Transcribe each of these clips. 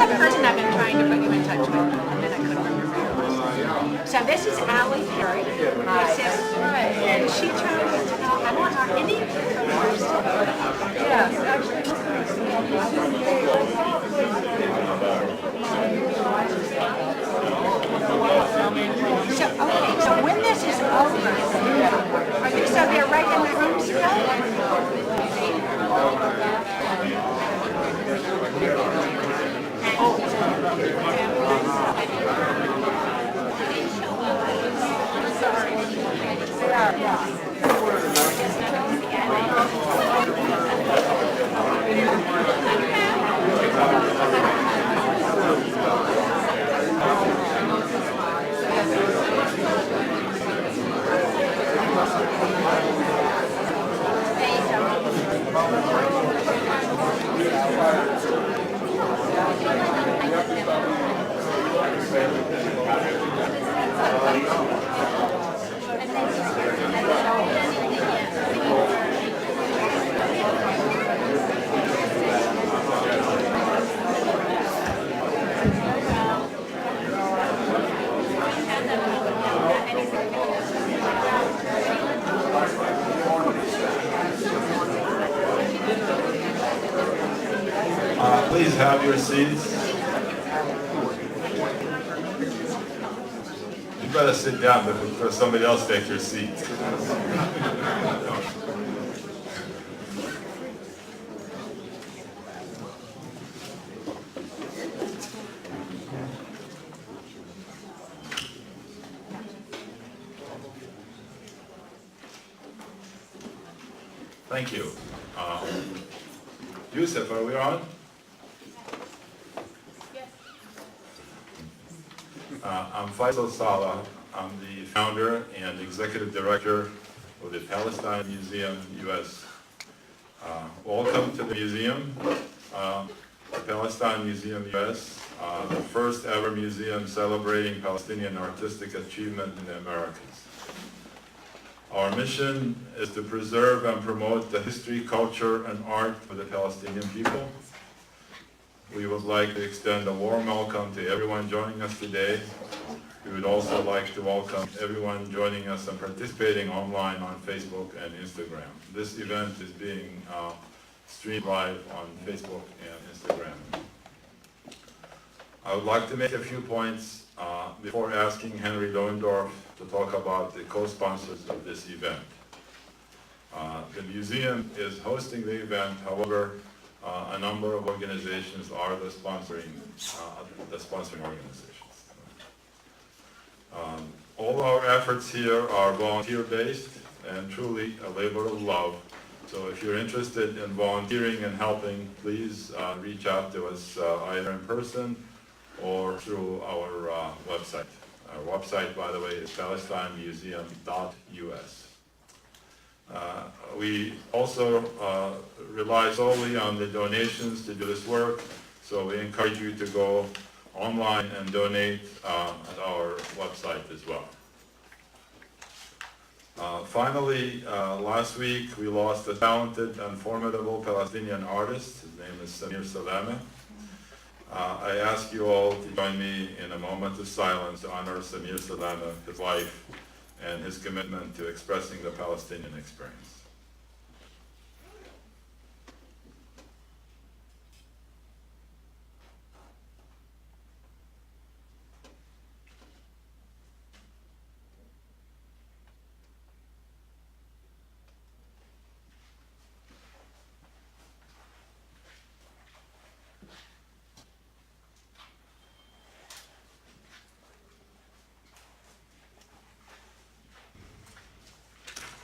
the person I've been trying to put you in touch with, and then I couldn't remember your name. So this is Allie Perry. And she tried to tell, I want any photographs. Yes, so when this is over, are you so they're right in the room still? Please have your seats. You better sit down before somebody else takes your seat. Thank you. Yusuf, are we on? I'm Faisal Saleh. I'm the founder and executive director of the Palestine Museum US. Welcome to the museum, the Palestine Museum US, the first ever museum celebrating Palestinian artistic achievement in the Americas. Our mission is to preserve and promote the history, culture, and art of the Palestinian people. We would like to extend a warm welcome to everyone joining us today. We would also like to welcome everyone joining us and participating online on Facebook and Instagram. This event is being streamed live on Facebook and Instagram. I would like to make a few points before asking Henry Lohendorf to talk about the co-sponsors of this event. The museum is hosting the event, however, a number of organizations are the sponsoring organizations. All our efforts here are volunteer-based and truly a labor of love. So if you're interested in volunteering and helping, please reach out to us either in person or through our website. Our website, by the way, is palestinemuseum.us. We also rely solely on the donations to do this work, so we encourage you to go online and donate at our website as well. Finally, last week we lost a talented and formidable Palestinian artist. His name is Samir Salama. I ask you all to join me in a moment of silence to honor Samir Salama, his life, and his commitment to expressing the Palestinian experience.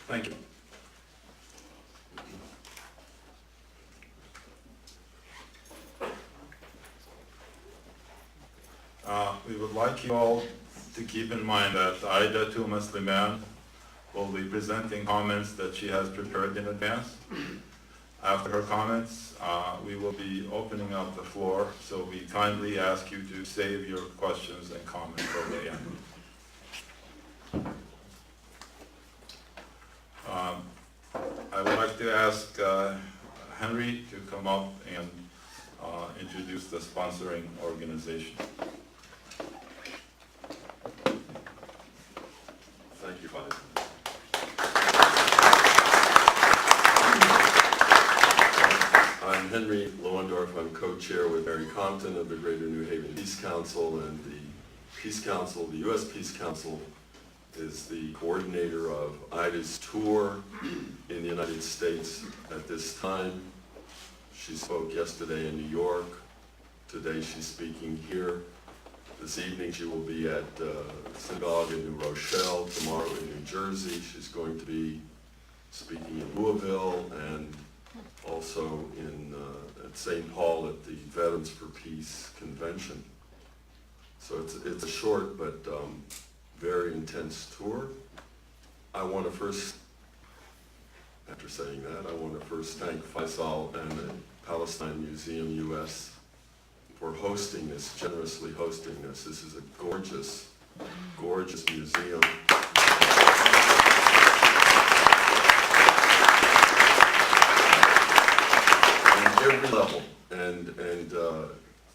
Thank you. We would like you all to keep in mind that Aida Touma-Sliman will be presenting comments that she has prepared in advance. After her comments, we will be opening up the floor, so we kindly ask you to save your questions and comments till the end. I would like to ask Henry to come up and introduce the sponsoring organization. Thank you, Faisal. I'm Henry Lohendorf. I'm co-chair with Mary Compton of the Greater New Haven Peace Council, and the Peace Council, the U.S. Peace Council, is the coordinator of Aida's tour in the United States at this time. She spoke yesterday in New York. Today she's speaking here. This evening she will be at synagogue in New Rochelle. Tomorrow in New Jersey. She's going to be speaking in Louisville and also in at St. Paul at the Veterans for Peace Convention. So it's a short but very intense tour. I want to first, after saying that, I want to first thank Faisal and the Palestine Museum US for hosting this, generously hosting this. This is a gorgeous, gorgeous museum. On every level. And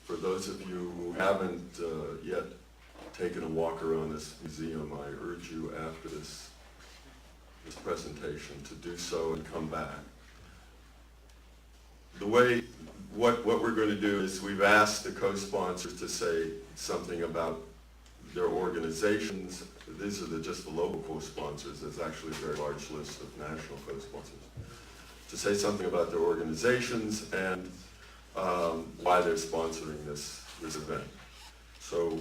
for those of you who haven't yet taken a walk around this museum, I urge you after this presentation to do so and come back. What we're going to do is we've asked the co-sponsors to say something about their organizations. These are just the local co-sponsors. There's actually a very large list of national co-sponsors. To say something about their organizations and why they're sponsoring this event. So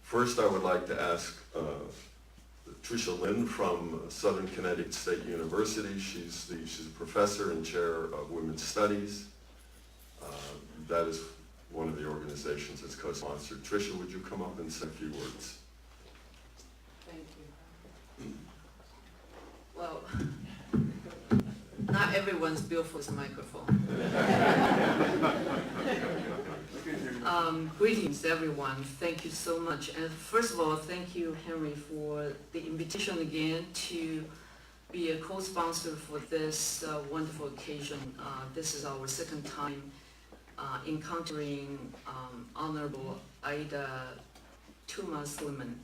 first I would like to ask Tricia Lynn from Southern Connecticut State University. She's a professor and chair of women's studies. That is one of the organizations that's co-sponsored. Tricia, would you come up and say a few words? Thank you. Well, not everyone's built for the microphone. Greetings, everyone. Thank you so much. And first of all, thank you, Henry, for the invitation again to be a co-sponsor for this wonderful occasion. This is our second time encountering Honorable Aida Touma-Sliman.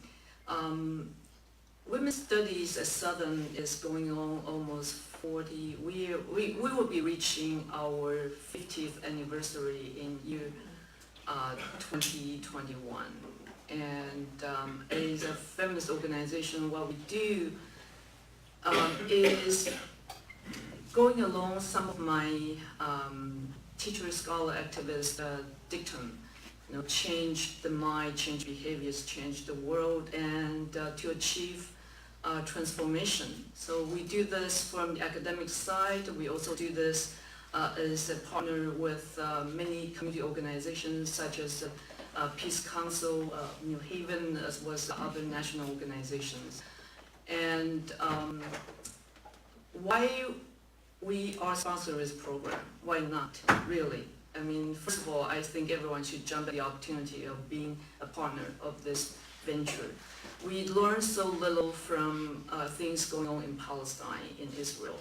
Women's Studies at Southern is going on almost 40. We will be reaching our 50th anniversary in year 2021. And as a feminist organization, what we do is going along some of my teacher, scholar, activist dictum. Change the mind, change behaviors, change the world, and to achieve transformation. So we do this from the academic side. We also do this as a partner with many community organizations such as Peace Council, New Haven, as well as other national organizations. And why we are sponsoring this program? Why not, really? I mean, first of all, I think everyone should jump at the opportunity of being a partner of this venture. We learn so little from things going on in Palestine, in Israel.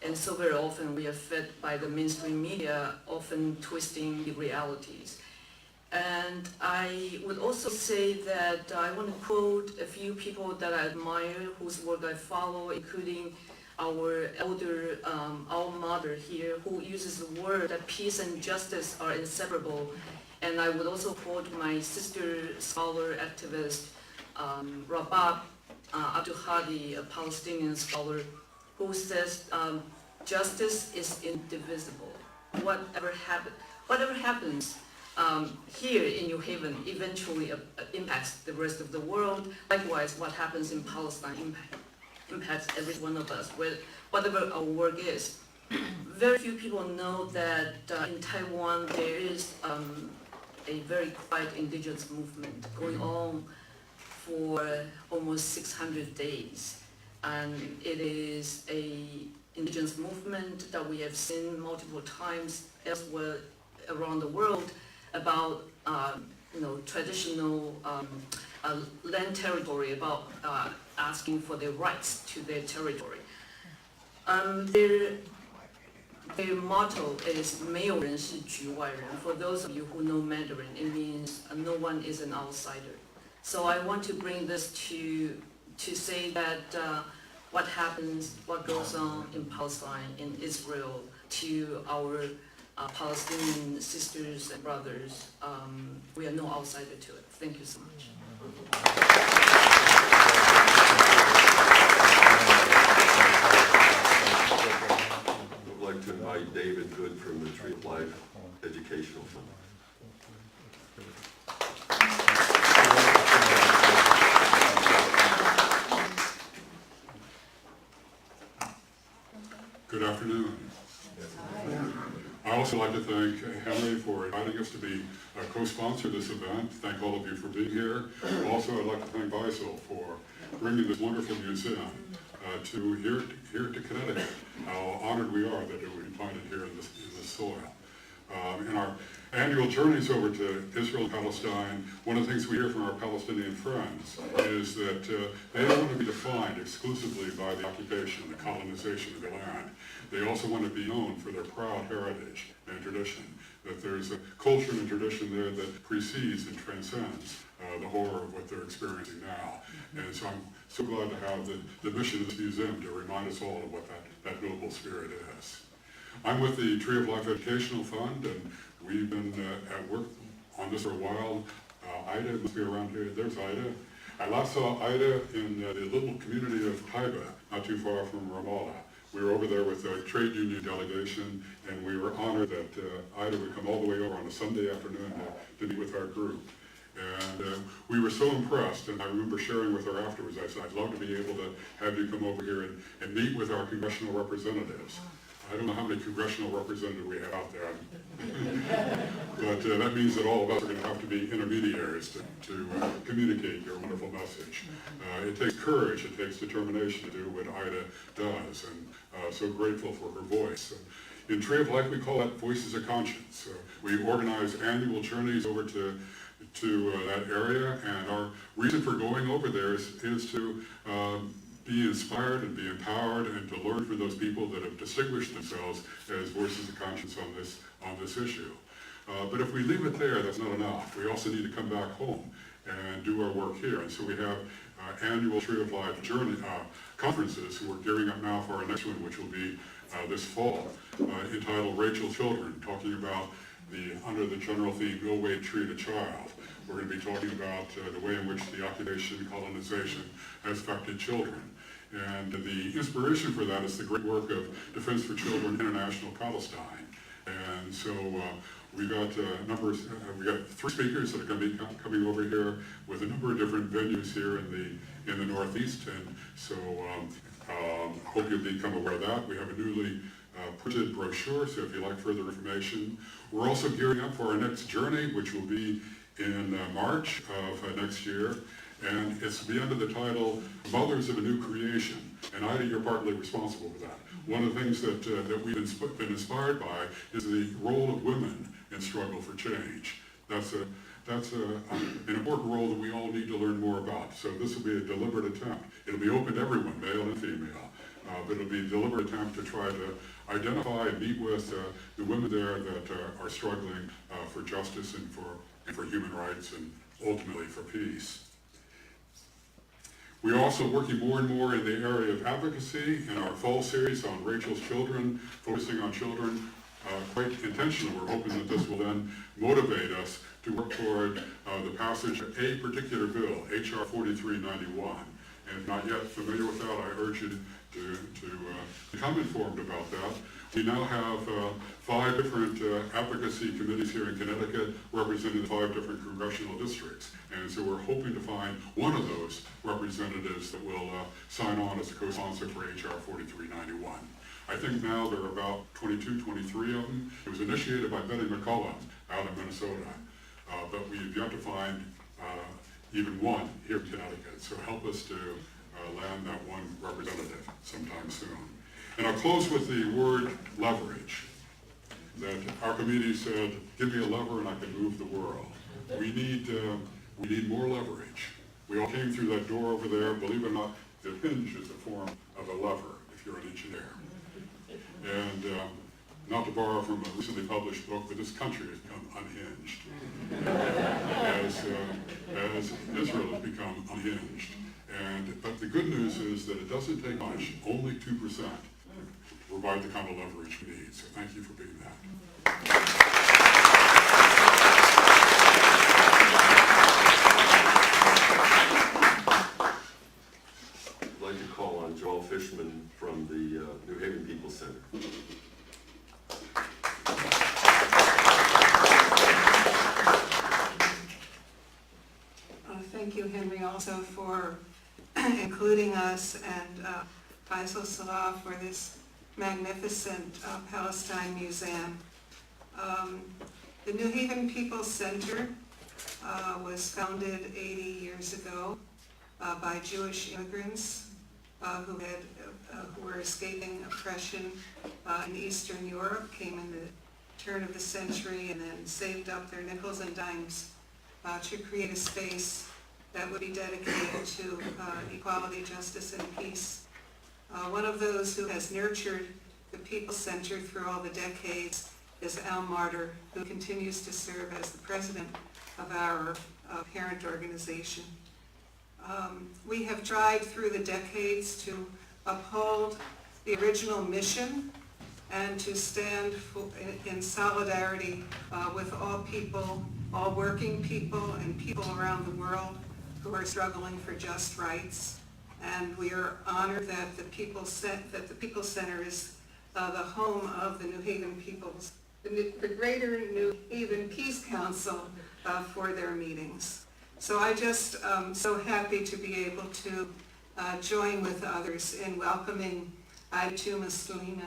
And so very often we are fed by the mainstream media, often twisting the realities. And I would also say that I want to quote a few people that I admire, whose work I follow, including our elder alma mater here, who uses the word that peace and justice are inseparable. And I would also quote my sister scholar activist, Rabab Abdul Hadi, a Palestinian scholar, who says justice is indivisible. Whatever happens here in New Haven eventually impacts the rest of the world. Likewise, what happens in Palestine impacts every one of us, whatever our work is. Very few people know that in Taiwan there is a very quiet indigenous movement going on for almost 600 days. And it is an indigenous movement that we have seen multiple times elsewhere around the world about traditional land territory, about asking for their rights to their territory. their motto is 没有人是局外人. For those of you who know Mandarin, it means no one is an outsider. So I want to bring this to say that what happens, what goes on in Palestine, in Israel, to our Palestinian sisters and brothers, we are no outsider to it. Thank you so much. I'd like to invite David Good from the Tree of Life Educational Fund. Good afternoon. I also like to thank Henry for inviting us to be a co-sponsor of this event. Thank all of you for being here. Also, I'd like to thank Faisal for bringing this wonderful museum here to Connecticut. How honored we are that we find it here in this soil. In our annual journeys over to Israel and Palestine, one of the things we hear from our Palestinian friends is that they don't want to be defined exclusively by the occupation, the colonization of the land. They also want to be known for their proud heritage and tradition, that there's a culture and tradition there that precedes and transcends the horror of what they're experiencing now. And so I'm so glad to have the mission of this museum to remind us all of what that noble spirit is. I'm with the Tree of Life Educational Fund, and we've been at work on this for a while. Ida must be around here. There's Ida. I last saw Ida in the little community of Taiba, not too far from Ramallah. We were over there with a trade union delegation, and we were honored that Ida would come all the way over on a Sunday afternoon to meet with our group. And we were so impressed, and I remember sharing with her afterwards. I said, I'd love to be able to have you come over here and meet with our congressional representatives. I don't know how many congressional representatives we have out there, but that means that all of us are going to have to be intermediaries to communicate your wonderful message. It takes courage, it takes determination to do what Ida does, and so grateful for her voice. In Tree of Life, we call that Voices of Conscience. We organize annual journeys over to that area, and our reason for going over there is to be inspired and be empowered and to learn from those people that have distinguished themselves as voices of conscience on this issue. But if we leave it there, that's not enough. We also need to come back home and do our work here. And so we have annual Tree of Life journey conferences. We're gearing up now for our next one, which will be this fall, entitled Rachel's Children, talking about under the general theme, No Way to Treat a Child. We're going to be talking about the way in which the occupation, colonization has affected children. And the inspiration for that is the great work of Defense for Children International Palestine. And so we've got we got 3 speakers that are going to be coming over here with a number of different venues here in the Northeast. And so hope you'll become aware of that. We have a newly printed brochure, so if you'd like further information. We're also gearing up for our next journey, which will be in March of next year, and it's to be under the title Mothers of a New Creation, and Ida, you're partly responsible for that. One of the things that we've been inspired by is the role of women in struggle for change. That's an important role that we all need to learn more about. So this will be a deliberate attempt. It'll be open to everyone, male and female, but it'll be a deliberate attempt to try to identify and meet with the women there that are struggling for justice and for human rights and ultimately for peace. We're also working more and more in the area of advocacy in our fall series on Rachel's Children, focusing on children, quite intentionally. We're hoping that this will then motivate us to work toward the passage of a particular bill, H.R. 4391. And if not yet familiar with that, I urge you to become informed about that. We now have 5 different advocacy committees here in Connecticut representing 5 different congressional districts. And so we're hoping to find one of those representatives that will sign on as a co-sponsor for H.R. 4391. I think now there are about 22, 23 of them. It was initiated by Betty McCullough out of Minnesota, but we've yet to find even one here in Connecticut. So help us to land that one representative sometime soon. And I'll close with the word leverage. That our committee said, give me a lever and I can move the world. We need more leverage. We all came through that door over there. Believe it or not, the hinge is a form of a lever if you're an engineer. And not to borrow from a recently published book, but this country has become unhinged. As Israel has become unhinged. But the good news is that it doesn't take much, only 2%, to provide the kind of leverage we need. So thank you for being that. I'd like to call on Joel Fishman from the New Haven People Center. Thank you, Henry, also for including us, and Faisal Salah for this magnificent Palestine Museum. The New Haven People Center was founded 80 years ago by Jewish immigrants who were escaping oppression in Eastern Europe, came in the turn of the century, and then saved up their nickels and dimes to create a space that would be dedicated to equality, justice, and peace. One of those who has nurtured the People Center through all the decades is Al Martyr, who continues to serve as the president of our parent organization. We have tried through the decades to uphold the original mission and to stand in solidarity with all people, all working people and people around the world who are struggling for just rights. And we are honored that the People Center is the home of the New Haven Peoples, the Greater New Haven Peace Council for their meetings. So I just so happy to be able to join with others in welcoming Aida Touma-Sliman,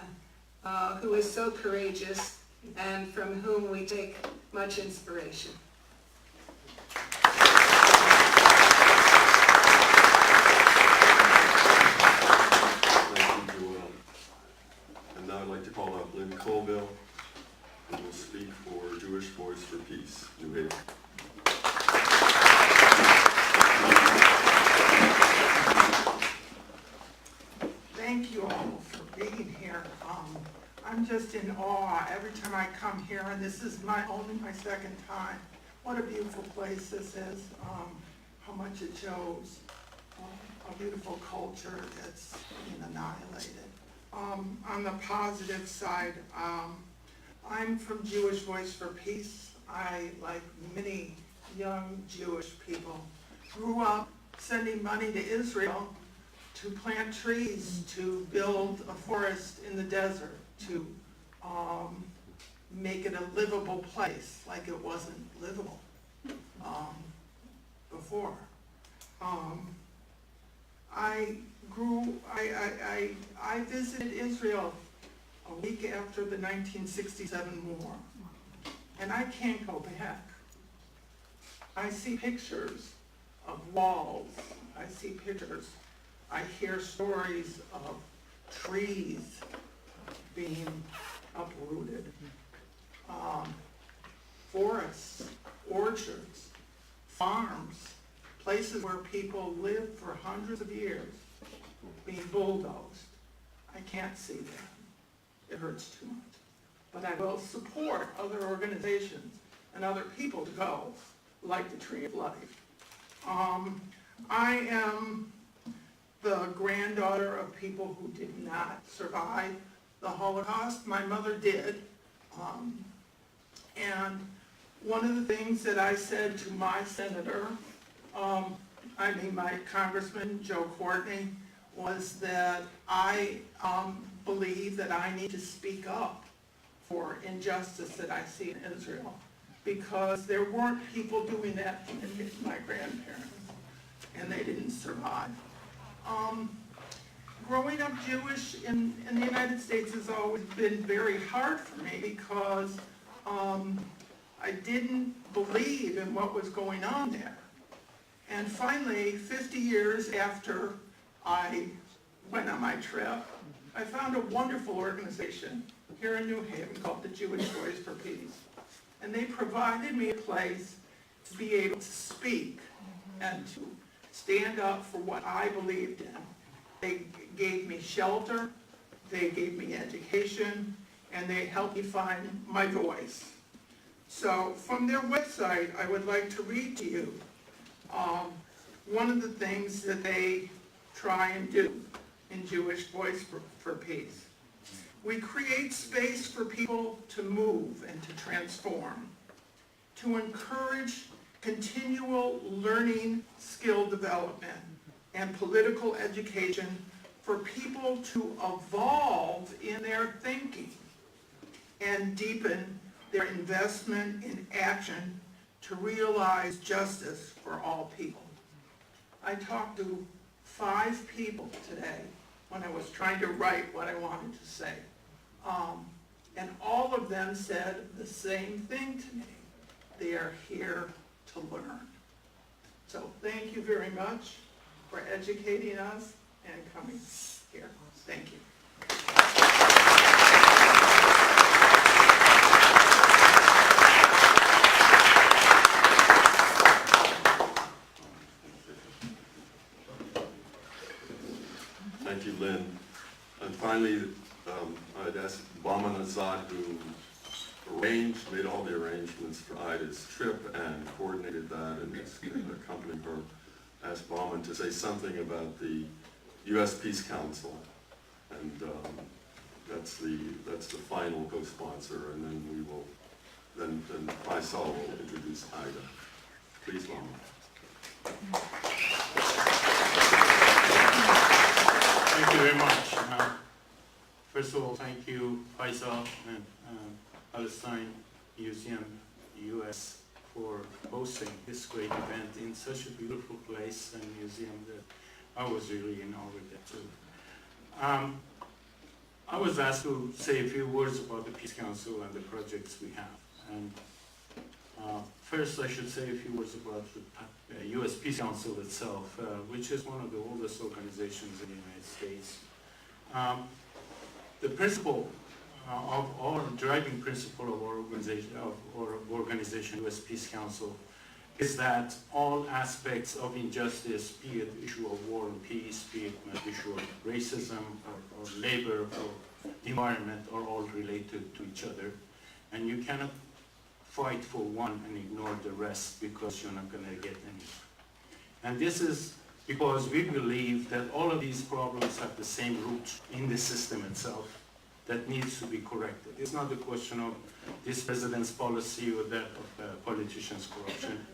who is so courageous and from whom we take much inspiration. And now I'd like to call up Lynn Colville, who will speak for Jewish Voice for Peace, New Haven. Thank you all for being here. I'm just in awe every time I come here, and this is only my second time. What a beautiful place this is, how much it shows a beautiful culture that's being annihilated. On the positive side, I'm from Jewish Voice for Peace. I, like many young Jewish people, grew up sending money to Israel to plant trees, to build a forest in the desert, to make it a livable place, like it wasn't livable before. I visited Israel a week after the 1967 war, and I can't go back. I see pictures of walls, I see pictures, I hear stories of trees being uprooted, forests, orchards, farms, places where people lived for hundreds of years being bulldozed. I can't see that. It hurts too much. But I will support other organizations and other people to go, like the Tree of Life. I am the granddaughter of people who did not survive the Holocaust. My mother did. And one of the things that I said to my senator, my Congressman Joe Courtney, was that I believe that I need to speak up for injustice that I see in Israel, because there weren't people doing that to my grandparents, and they didn't survive. Growing up Jewish in the United States has always been very hard for me, because I didn't believe in what was going on there. And finally, 50 years after I went on my trip, I found a wonderful organization here in New Haven called the Jewish Voice for Peace. And they provided me a place to be able to speak and to stand up for what I believed in. They gave me shelter, they gave me education, and they help me find my voice. So from their website, I would like to read to you one of the things that they try and do in Jewish Voice for Peace. We create space for people to move and to transform, to encourage continual learning, skill development, and political education for people to evolve in their thinking and deepen their investment in action to realize justice for all people. I talked to 5 people today when I was trying to write what I wanted to say. And all of them said the same thing to me. They are here to learn. So thank you very much for educating us and coming here. Thank you. Thank you, Lynn. And finally, I'd ask Bauman Azad, who made all the arrangements for Ida's trip and coordinated that and is accompanying her, ask Bauman to say something about the US Peace Council. And that's the final co-sponsor, and then we will, then Faisal will introduce Aida. Please, Bauman. Thank you very much. First of all, thank you, Faisal and Palestine Museum US for hosting this great event in such a beautiful place and museum that I was really enamored too. I was asked to say a few words about the Peace Council and the projects we have. And first, I should say a few words about the US Peace Council itself, which is one of the oldest organizations in the United States. The principle of our driving principle of our organization, US Peace Council, is that all aspects of injustice, be it issue of war and peace, be it an issue of racism or labor or the environment, are all related to each other. And you cannot fight for one and ignore the rest because you're not going to get anywhere. And this is because we believe that all of these problems have the same root in the system itself that needs to be corrected. It's not a question of this president's policy or that of politicians' corruption.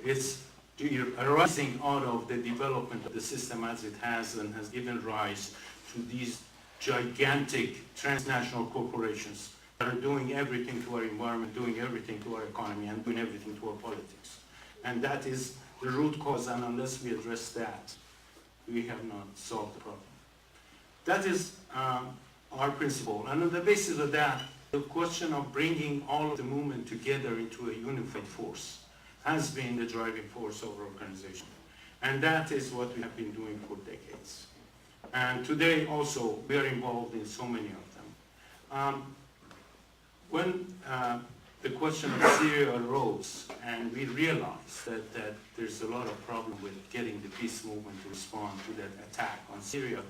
It's arising out of the development of the system as it has and has given rise to these gigantic transnational corporations that are doing everything to our environment, doing everything to our economy, and doing everything to our politics. And that is the root cause, and unless we address that, we have not solved the problem. That is our principle. And on the basis of that, the question of bringing all of the movement together into a unified force has been the driving force of our organization. And that is what we have been doing for decades. And today also, we are involved in so many of them. When the question of Syria arose, and we realized that there's a lot of problem with getting the peace movement to respond to that attack on Syria,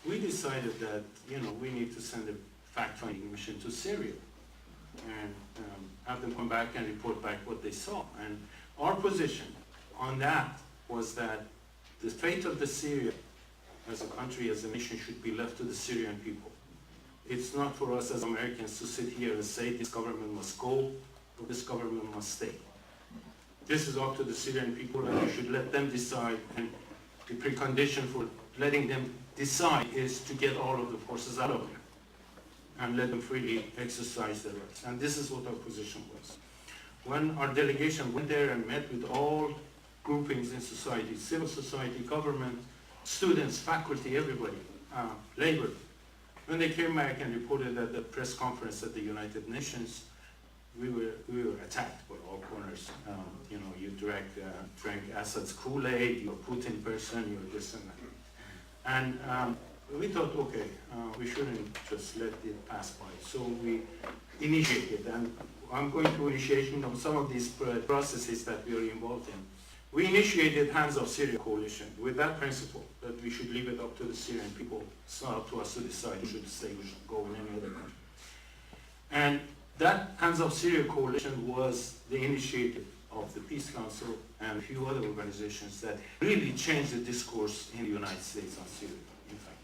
we decided that we need to send a fact-finding mission to Syria and have them come back and report back what they saw. And our position on that was that the fate of the Syria as a country, as a nation, should be left to the Syrian people. It's not for us as Americans to sit here and say this government must go or this government must stay. This is up to the Syrian people, and we should let them decide. And the precondition for letting them decide is to get all of the forces out of there and let them freely exercise their rights. And this is what our position was. When our delegation went there and met with all groupings in society, civil society, government, students, faculty, everybody, labor, when they came back and reported at the press conference at the United Nations, we were attacked by all corners. You drank Assad's Kool-Aid, you're a Putin person, you're this and that. And we thought, okay, we shouldn't just let it pass by. So we initiated, and I'm going through initiation of some of these processes that we are involved in. we initiated Hands of Syria Coalition with that principle that we should leave it up to the Syrian people. It's not up to us to decide who should stay, who should go in any other country. And that Hands of Syria Coalition was the initiative of the Peace Council and a few other organizations that really changed the discourse in the United States on Syria, in fact.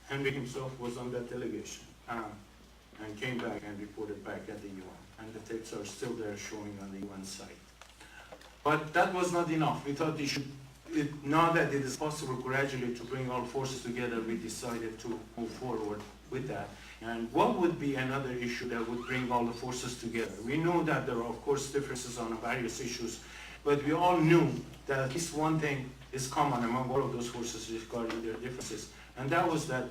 Henry himself was on that delegation and came back and reported back at the UN. And the tapes are still there showing on the UN site. But that was not enough. We thought now that it is possible gradually to bring all forces together, we decided to move forward with that. And what would be another issue that would bring all the forces together? We knew that there are, of course, differences on various issues, but we all knew that at least one thing is common among all of those forces regarding their differences, and that was that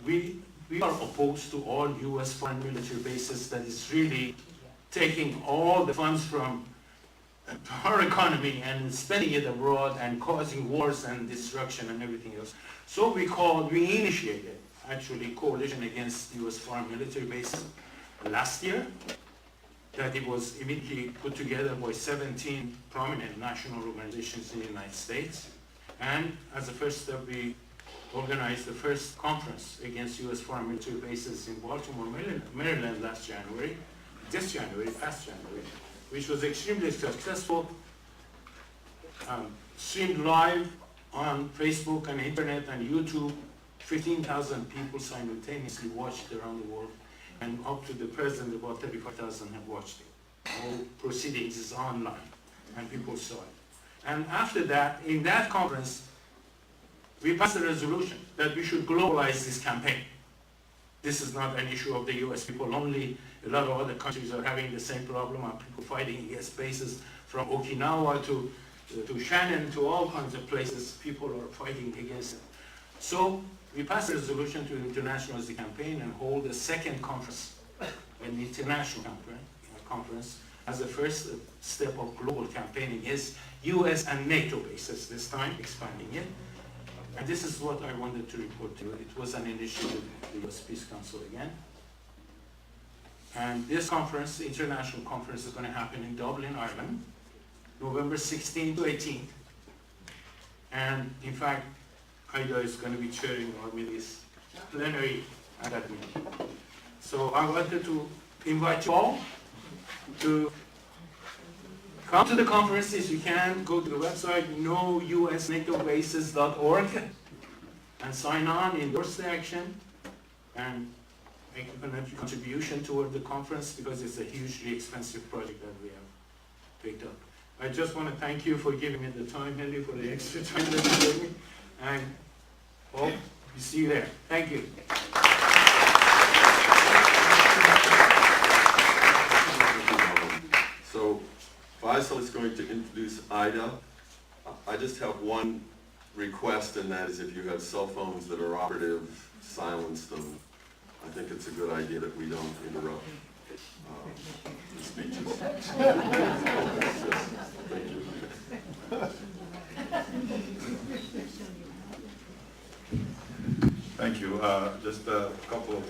we are opposed to all U.S. foreign military bases that is really taking all the funds from our economy and spending it abroad and causing wars and destruction and everything else. So we initiated actually coalition against U.S. foreign military bases last year, that it was immediately put together by 17 prominent national organizations in the United States. And as a first step, we organized the first conference against U.S. foreign military bases in Baltimore, Maryland past January, which was extremely successful, streamed live on Facebook and internet and YouTube. 15,000 people simultaneously watched around the world, and up to the present, about 35,000 have watched it. All proceedings is online, and people saw it. And after that, in that conference, we passed a resolution that we should globalize this campaign. This is not an issue of the US people only. A lot of other countries are having the same problem, and people fighting against bases from Okinawa to Shannon to all kinds of places. People are fighting against it. So we passed a resolution to internationalize the campaign and hold a second conference, an international conference, as the first step of global campaigning is US and NATO bases, this time expanding it. And this is what I wanted to report to you. It was an initiative of the US Peace Council again. And this conference, the international conference, is going to happen in Dublin, Ireland, November 16th to 18th. And in fact, Aida is going to be chairing our this plenary at that meeting. So I wanted to invite you all to come to the conferences. You can go to the website nousnatobases.org and sign on, endorse the action, and make a contribution toward the conference, because it's a hugely expensive project that we have picked up. I just want to thank you for giving me the time, Henry, for the extra time that you gave me, and hope to see you there. Thank you. So Faisal is going to introduce Aida. I just have one request, and that is if you have cell phones that are operative, silence them. I think it's a good idea that we don't interrupt the speeches. Thank you. Thank you. Just a couple of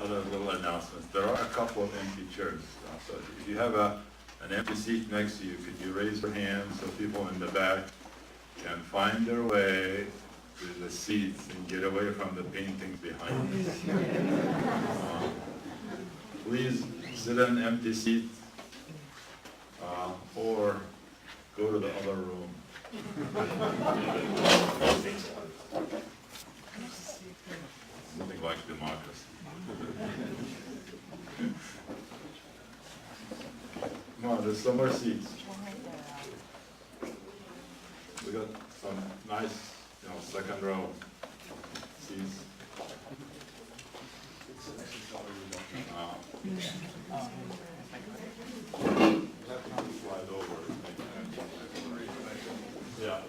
other little announcements. There are a couple of empty chairs. So if you have an empty seat next to you, could you raise your hand so people in the back can find their way to the seats and get away from the paintings behind us? Please sit in an empty seat or go to the other room. Nothing like democracy. Come on, there's some more seats. We got some nice, second row seats. Slide over. Yeah.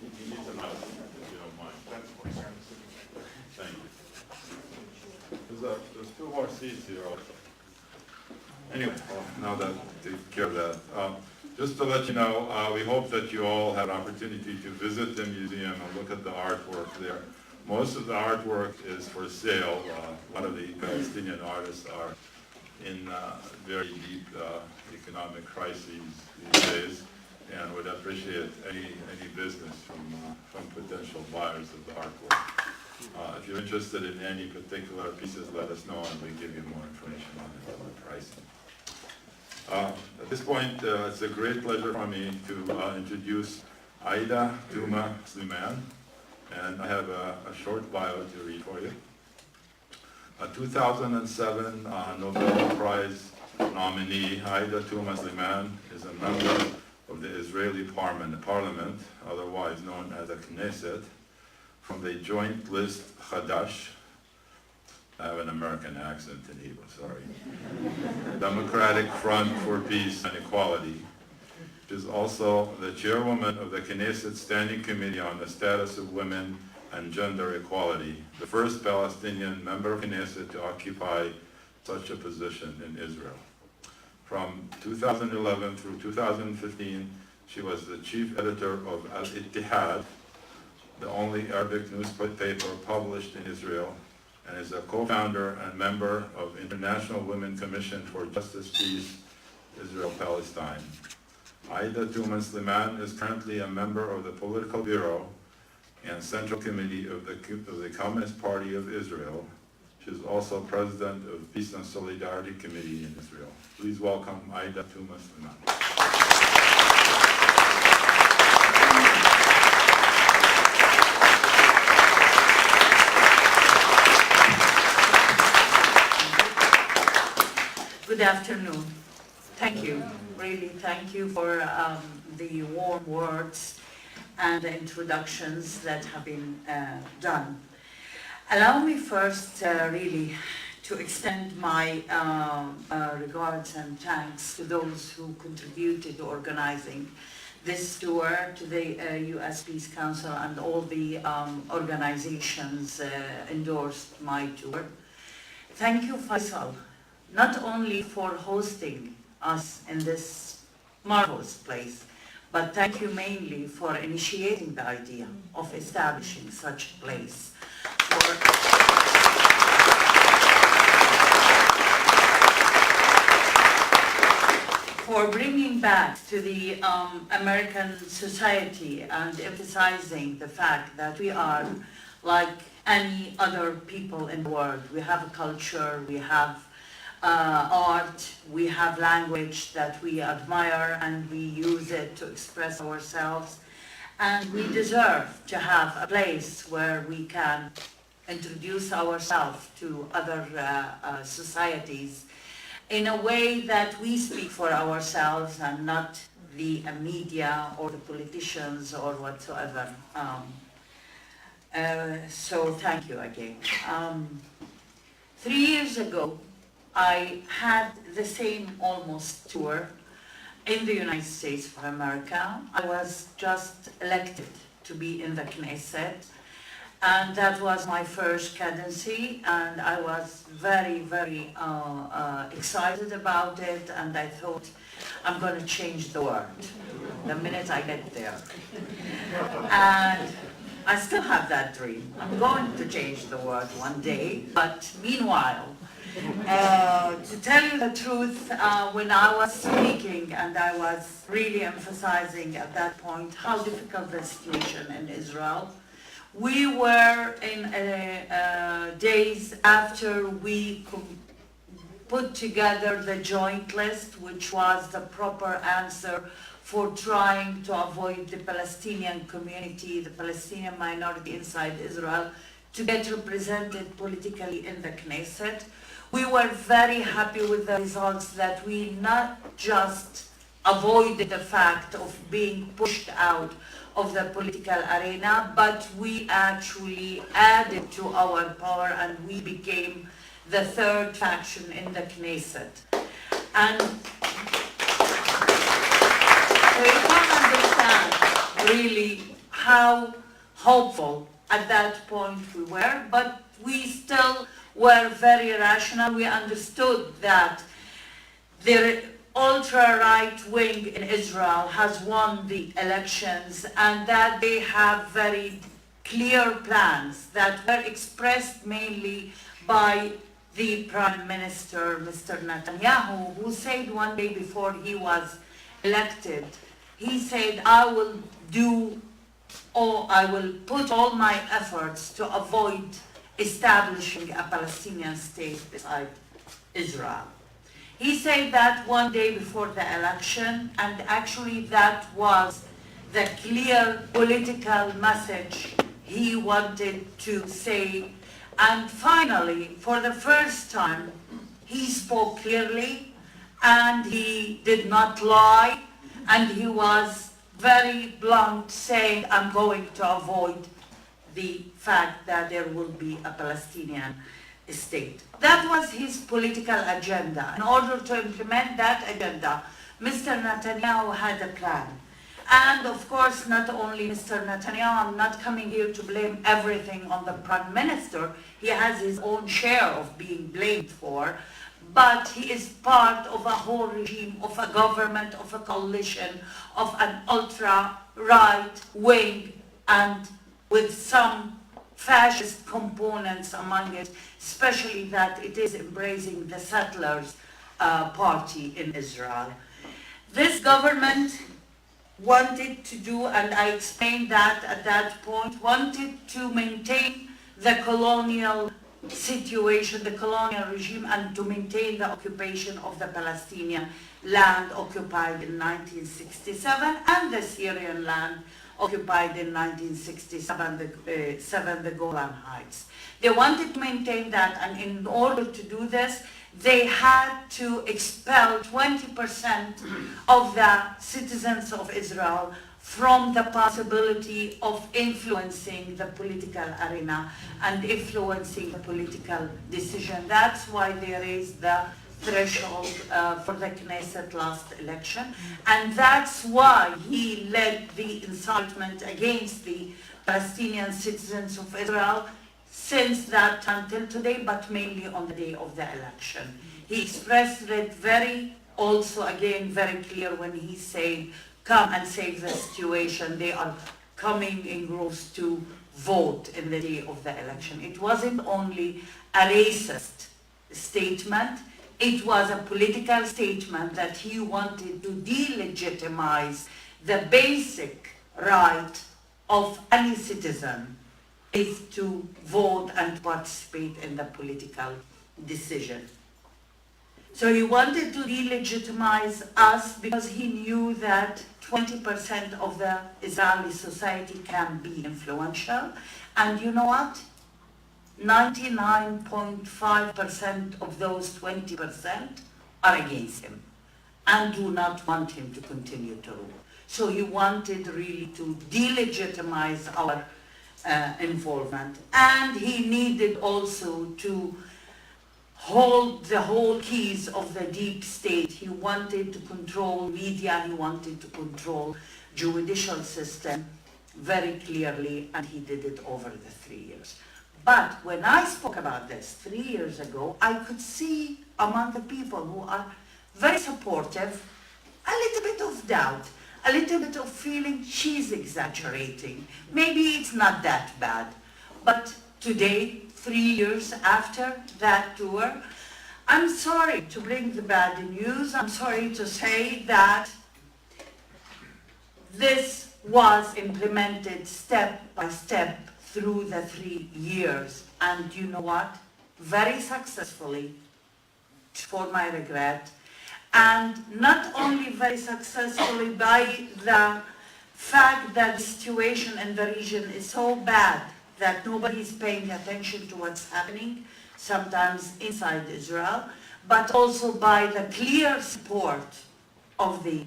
You need some help, if you don't mind. Thank you. There's two more seats here also. Anyway, now that take care of that. Just to let you know, we hope that you all have an opportunity to visit the museum and look at the artwork there. Most of the artwork is for sale. A lot of the Palestinian artists are in very deep economic crises these days, and would appreciate any business from potential buyers of the artwork. If you're interested in any particular pieces, let us know and we'll give you more information on it and the pricing. At this point, it's a great pleasure for me to introduce Aida Touma-Sliman, and I have a short bio to read for you. A 2007 Nobel Prize nominee, Aida Touma-Sliman, is a member of the Israeli Parliament, otherwise known as the Knesset, from the joint list Chadash. I have an American accent in Hebrew, sorry. Democratic Front for Peace and Equality. She is also the chairwoman of the Knesset Standing Committee on the Status of Women and Gender Equality, the first Palestinian member of Knesset to occupy such a position in Israel. From 2011 through 2015, she was the chief editor of Al-Ittihad, the only Arabic newspaper published in Israel, and is a co-founder and member of International Women Commission for Justice, Peace, Israel-Palestine. Aida Touma-Sliman is currently a member of the Political Bureau and Central Committee of the Communist Party of Israel. She is also president of Peace and Solidarity Committee in Israel. Please welcome Aida Touma-Sliman. Good afternoon. Thank you. Really, thank you for the warm words and the introductions that have been done. Allow me first really to extend my regards and thanks to those who contributed to organizing this tour, to the US Peace Council and all the organizations endorsed my tour. Thank you, Faisal, not only for hosting us in this marvelous place, but thank you mainly for initiating the idea of establishing such a place for bringing back to the American society and emphasizing the fact that we are like any other people in the world. We have a culture, we have art, we have language that we admire and we use it to express ourselves, and we deserve to have a place where we can introduce ourselves to other societies in a way that we speak for ourselves and not the media or the politicians or whatsoever. So thank you again. 3 years ago, I had the same almost tour in the United States of America. I was just elected to be in the Knesset, and that was my first candidacy, and I was very, very excited about it, and I thought, I'm going to change the world the minute I get there. And I still have that dream. I'm going to change the world one day, but meanwhile, to tell you the truth, when I was speaking and I was really emphasizing at that point how difficult the situation in Israel, we were in days after we put together the joint list, which was the proper answer for trying to avoid the Palestinian community, the Palestinian minority inside Israel, to get represented politically in the Knesset. We were very happy with the results that we not just avoided the fact of being pushed out of the political arena, but we actually added to our power and we became the third faction in the Knesset. And so you can understand really how hopeful at that point we were, but we still were very rational. We understood that the ultra-right wing in Israel has won the elections and that they have very clear plans that were expressed mainly by the Prime Minister, Mr. Netanyahu, who said one day before he was elected, he said, I will put all my efforts to avoid establishing a Palestinian state beside Israel. He said that one day before the election, and actually that was the clear political message he wanted to say. And finally, for the first time, he spoke clearly, and he did not lie, and he was very blunt, saying, I'm going to avoid the fact that there will be a Palestinian state. That was his political agenda. In order to implement that agenda, Mr. Netanyahu had a plan. And of course, not only Mr. Netanyahu, I'm not coming here to blame everything on the Prime Minister. He has his own share of being blamed for, but he is part of a whole regime, of a government, of a coalition, of an ultra-right wing, and with some fascist components among it, especially that it is embracing the settlers' party in Israel. This government wanted to do, and I explained that at that point, wanted to maintain the colonial situation, the colonial regime, and to maintain the occupation of the Palestinian land occupied in 1967 and the Syrian land occupied in 1967, the Golan Heights. They wanted to maintain that, and in order to do this, they had to expel 20% of the citizens of Israel from the possibility of influencing the political arena and influencing the political decision. That's why they raised the threshold for the Knesset last election, and that's why he led the incitement against the Palestinian citizens of Israel since that time till today, but mainly on the day of the election. He expressed it very clear when he said, come and save the situation. They are coming in groups to vote in the day of the election. It wasn't only a racist statement, it was a political statement that he wanted to delegitimize the basic right of any citizen is to vote and participate in the political decision. So he wanted to delegitimize us because he knew that 20% of the Israeli society can be influential. And you know what? 99.5% of those 20% are against him and do not want him to continue to rule. So he wanted really to delegitimize our involvement. And he needed also to hold the whole keys of the deep state. He wanted to control media, he wanted to control judicial system very clearly, and he did it over the 3 years. But when I spoke about this 3 years ago, I could see among the people who are very supportive, a little bit of doubt, a little bit of feeling she's exaggerating. Maybe it's not that bad. But today, 3 years after that tour, I'm sorry to bring the bad news. I'm sorry to say that this was implemented step by step through the 3 years. And you know what? Very successfully, for my regret. And not only very successfully by the fact that the situation in the region is so bad that nobody is paying attention to what's happening, sometimes inside Israel, but also by the clear support of the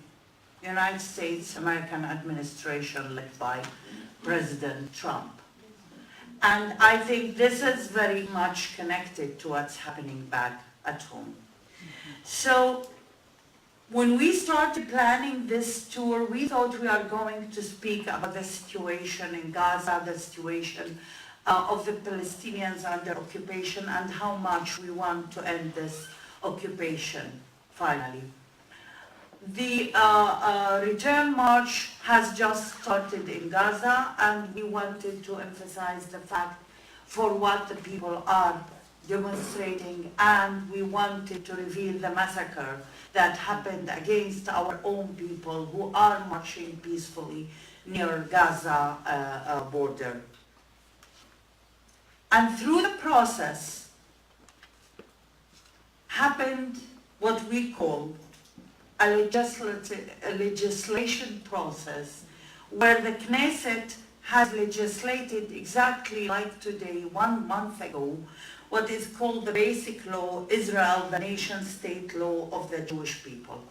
United States American administration led by President Trump. And I think this is very much connected to what's happening back at home. So when we started planning this tour, we thought we are going to speak about the situation in Gaza, the situation of the Palestinians under occupation, and how much we want to end this occupation finally. The return march has just started in Gaza, and we wanted to emphasize the fact for what the people are demonstrating, and we wanted to reveal the massacre that happened against our own people who are marching peacefully near Gaza border. And through the process happened what we call a legislation process, where the Knesset has legislated exactly like today, 1 month ago, what is called the Basic Law, Israel, the nation-state law of the Jewish people.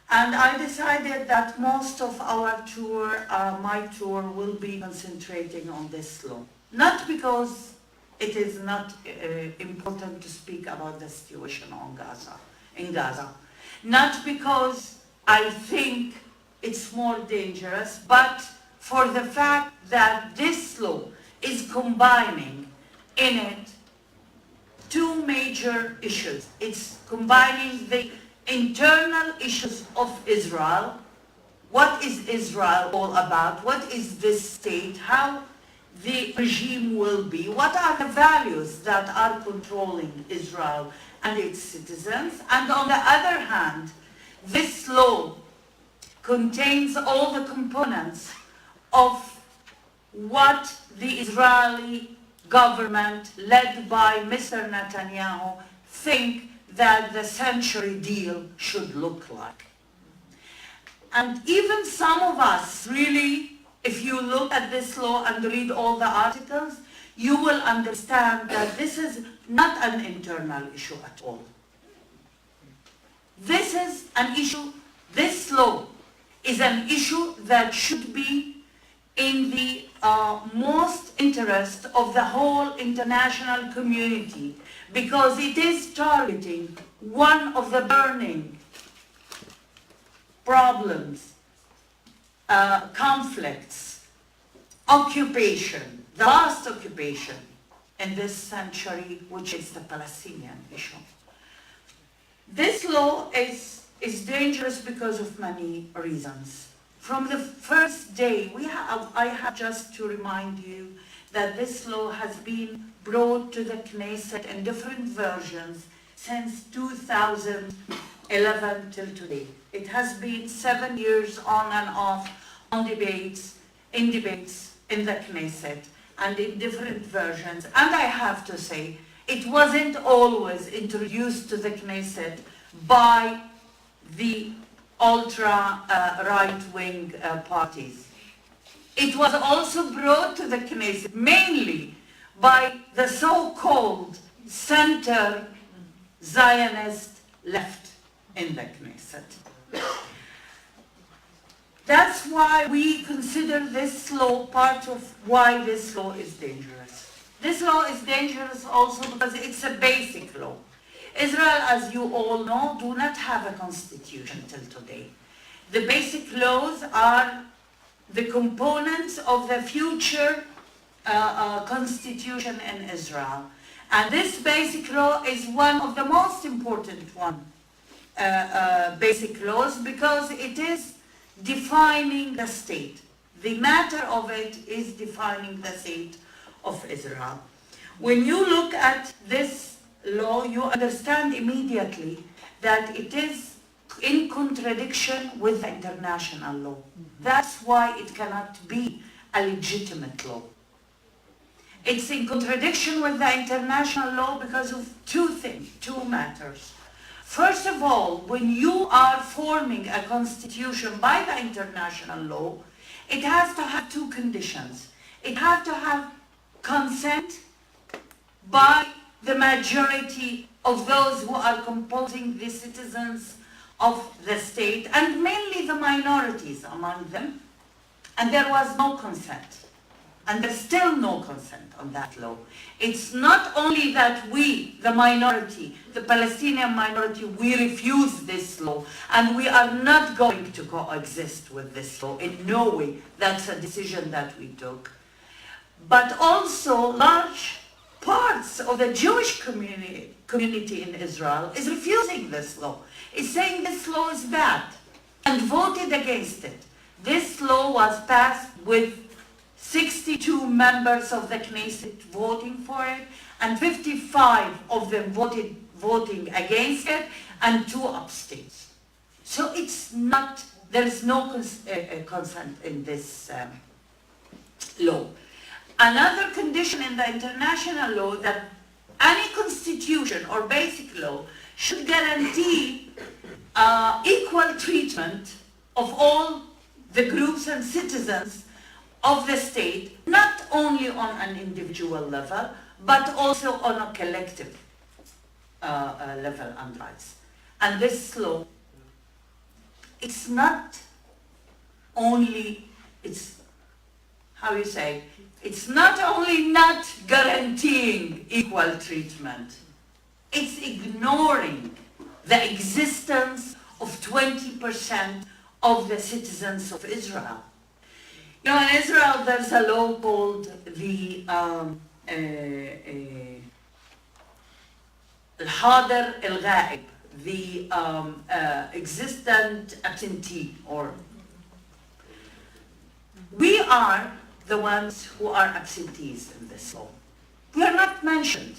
And I decided that most of our tour, my tour, will be concentrating on this law. Not because it is not important to speak about the situation in Gaza. Not because I think it's more dangerous, but for the fact that this law is combining in it two major issues. It's combining the internal issues of Israel. What is Israel all about? What is this state? How the regime will be? What are the values that are controlling Israel and its citizens? And on the other hand, this law contains all the components of what the Israeli government, led by Mr. Netanyahu, think that the century deal should look like. And even some of us really, if you look at this law and read all the articles, you will understand that this is not an internal issue at all. This is an issue, this law is an issue that should be in the most interest of the whole international community, because it is targeting one of the burning problems, conflicts, occupation, the last occupation in this century, which is the Palestinian issue. This law is dangerous because of many reasons. From the first day, I have just to remind you that this law has been brought to the Knesset in different versions since 2011 till today. It has been 7 years on and off on debates in the Knesset and in different versions. And I have to say, it wasn't always introduced to the Knesset by the ultra right-wing parties. It was also brought to the Knesset mainly by the so-called center Zionist left in the Knesset. That's why we consider this law part of why this law is dangerous. This law is dangerous also because it's a basic law. Israel, as you all know, do not have a constitution till today. The basic laws are the components of the future constitution in Israel. And this basic law is one of the most important basic laws because it is defining the state. The matter of it is defining the state of Israel. When you look at this law, you understand immediately that it is in contradiction with the international law. That's why it cannot be a legitimate law. It's in contradiction with the international law because of two matters. First of all, when you are forming a constitution by the international law, it has to have two conditions. It has to have consent by the majority of those who are composing the citizens of the state, and mainly the minorities among them. And there was no consent. And there's still no consent on that law. It's not only that we, the minority, the Palestinian minority, we refuse this law, and we are not going to coexist with this law. In no way. That's a decision that we took. But also large parts of the Jewish community in Israel is refusing this law. Is saying this law is bad and voted against it. This law was passed with 62 members of the Knesset voting for it, and 55 of them voting against it, and 2 abstained. So it's not, there is no consent in this law. Another condition in the international law that any constitution or basic law should guarantee equal treatment of all the groups and citizens of the state, not only on an individual level, but also on a collective level and rights. And this law, it's not only, it's not only not guaranteeing equal treatment, it's ignoring the existence of 20% of the citizens of Israel. You know, in Israel there's a law called the Al-Hadir al-Ghaib, the existent absentee, or we are the ones who are absentees in this law. We are not mentioned.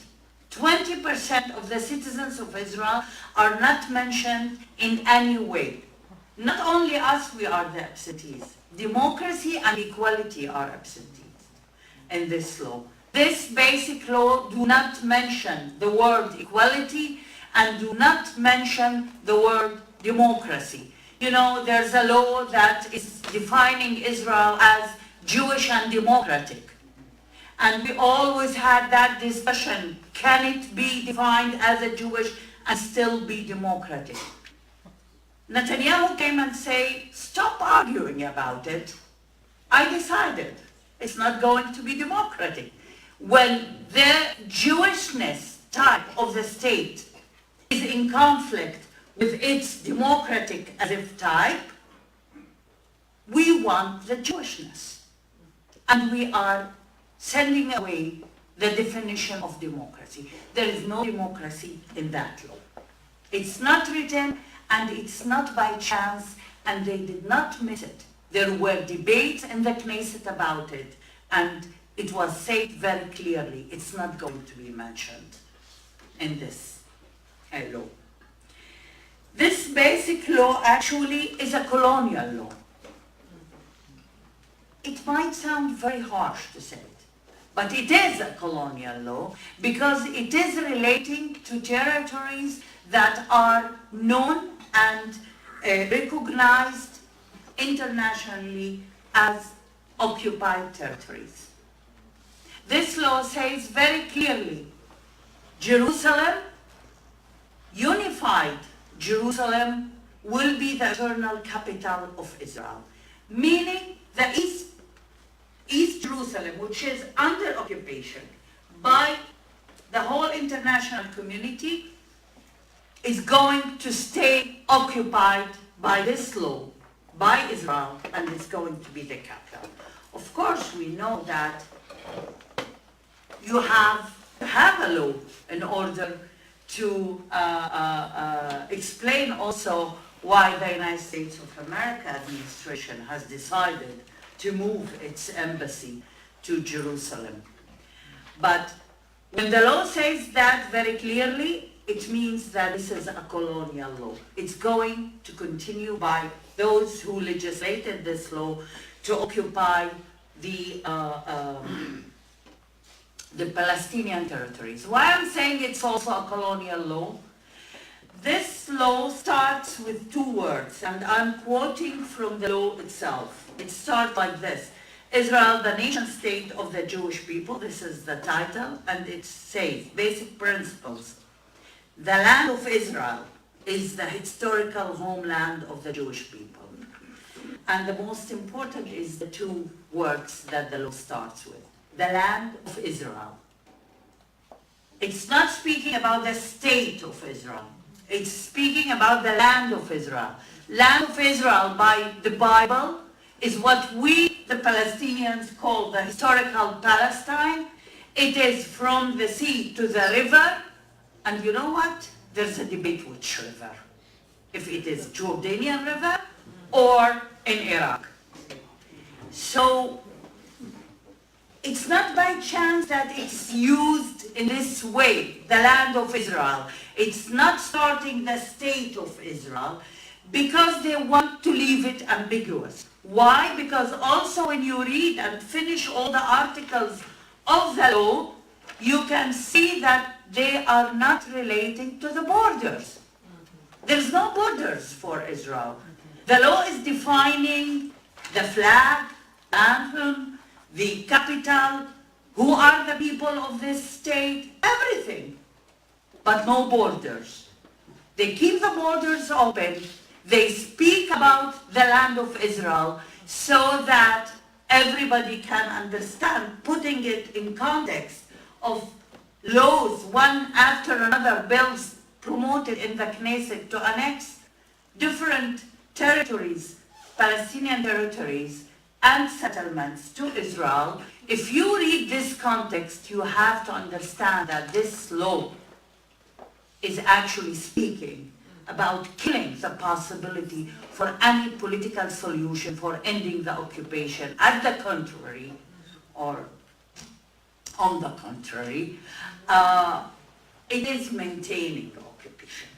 20% of the citizens of Israel are not mentioned in any way. Not only us, we are the absentees. Democracy and equality are absentees in this law. This basic law do not mention the word equality and do not mention the word democracy. You know, there's a law that is defining Israel as Jewish and democratic. And we always had that discussion. Can it be defined as a Jewish and still be democratic? Netanyahu came and said, stop arguing about it. I decided it's not going to be democratic. When the Jewishness type of the state is in conflict with its democratic as if type, we want the Jewishness. And we are sending away the definition of democracy. There is no democracy in that law. It's not written, and it's not by chance, and they did not miss it. There were debates in the Knesset about it, and it was said very clearly, it's not going to be mentioned in this law. This basic law actually is a colonial law. It might sound very harsh to say it, but it is a colonial law because it is relating to territories that are known and recognized internationally as occupied territories. This law says very clearly, Jerusalem, unified Jerusalem, will be the eternal capital of Israel, meaning the East Jerusalem, which is under occupation by the whole international community, is going to stay occupied by this law, by Israel, and it's going to be the capital. Of course, we know that you have to have a law in order to explain also why the United States of America administration has decided to move its embassy to Jerusalem. But when the law says that very clearly, it means that this is a colonial law. It's going to continue by those who legislated this law to occupy the Palestinian territories. Why I'm saying it's also a colonial law? This law starts with 2 words, and I'm quoting from the law itself. It starts like this: Israel, the nation state of the Jewish people. This is the title, and it says basic principles. The land of Israel is the historical homeland of the Jewish people. And the most important is the 2 words that the law starts with. The land of Israel. It's not speaking about the state of Israel. It's speaking about the land of Israel. Land of Israel by the Bible is what we, the Palestinians, call the historical Palestine. It is from the sea to the river. And you know what? There's a debate which river. If it is Jordanian river or in Iraq. So it's not by chance that it's used in this way, the land of Israel. It's not starting the state of Israel because they want to leave it ambiguous. Why? Because also when you read and finish all the articles of the law, you can see that they are not relating to the borders. There's no borders for Israel. The law is defining the flag, anthem, the capital, who are the people of this state, everything, but no borders. They keep the borders open. They speak about the land of Israel so that everybody can understand, putting it in context of laws, one after another, bills promoted in the Knesset to annex different territories, Palestinian territories, and settlements to Israel. If you read this context, you have to understand that this law is actually speaking about killing the possibility for any political solution for ending the occupation. At the contrary, or on the contrary, it is maintaining the occupation.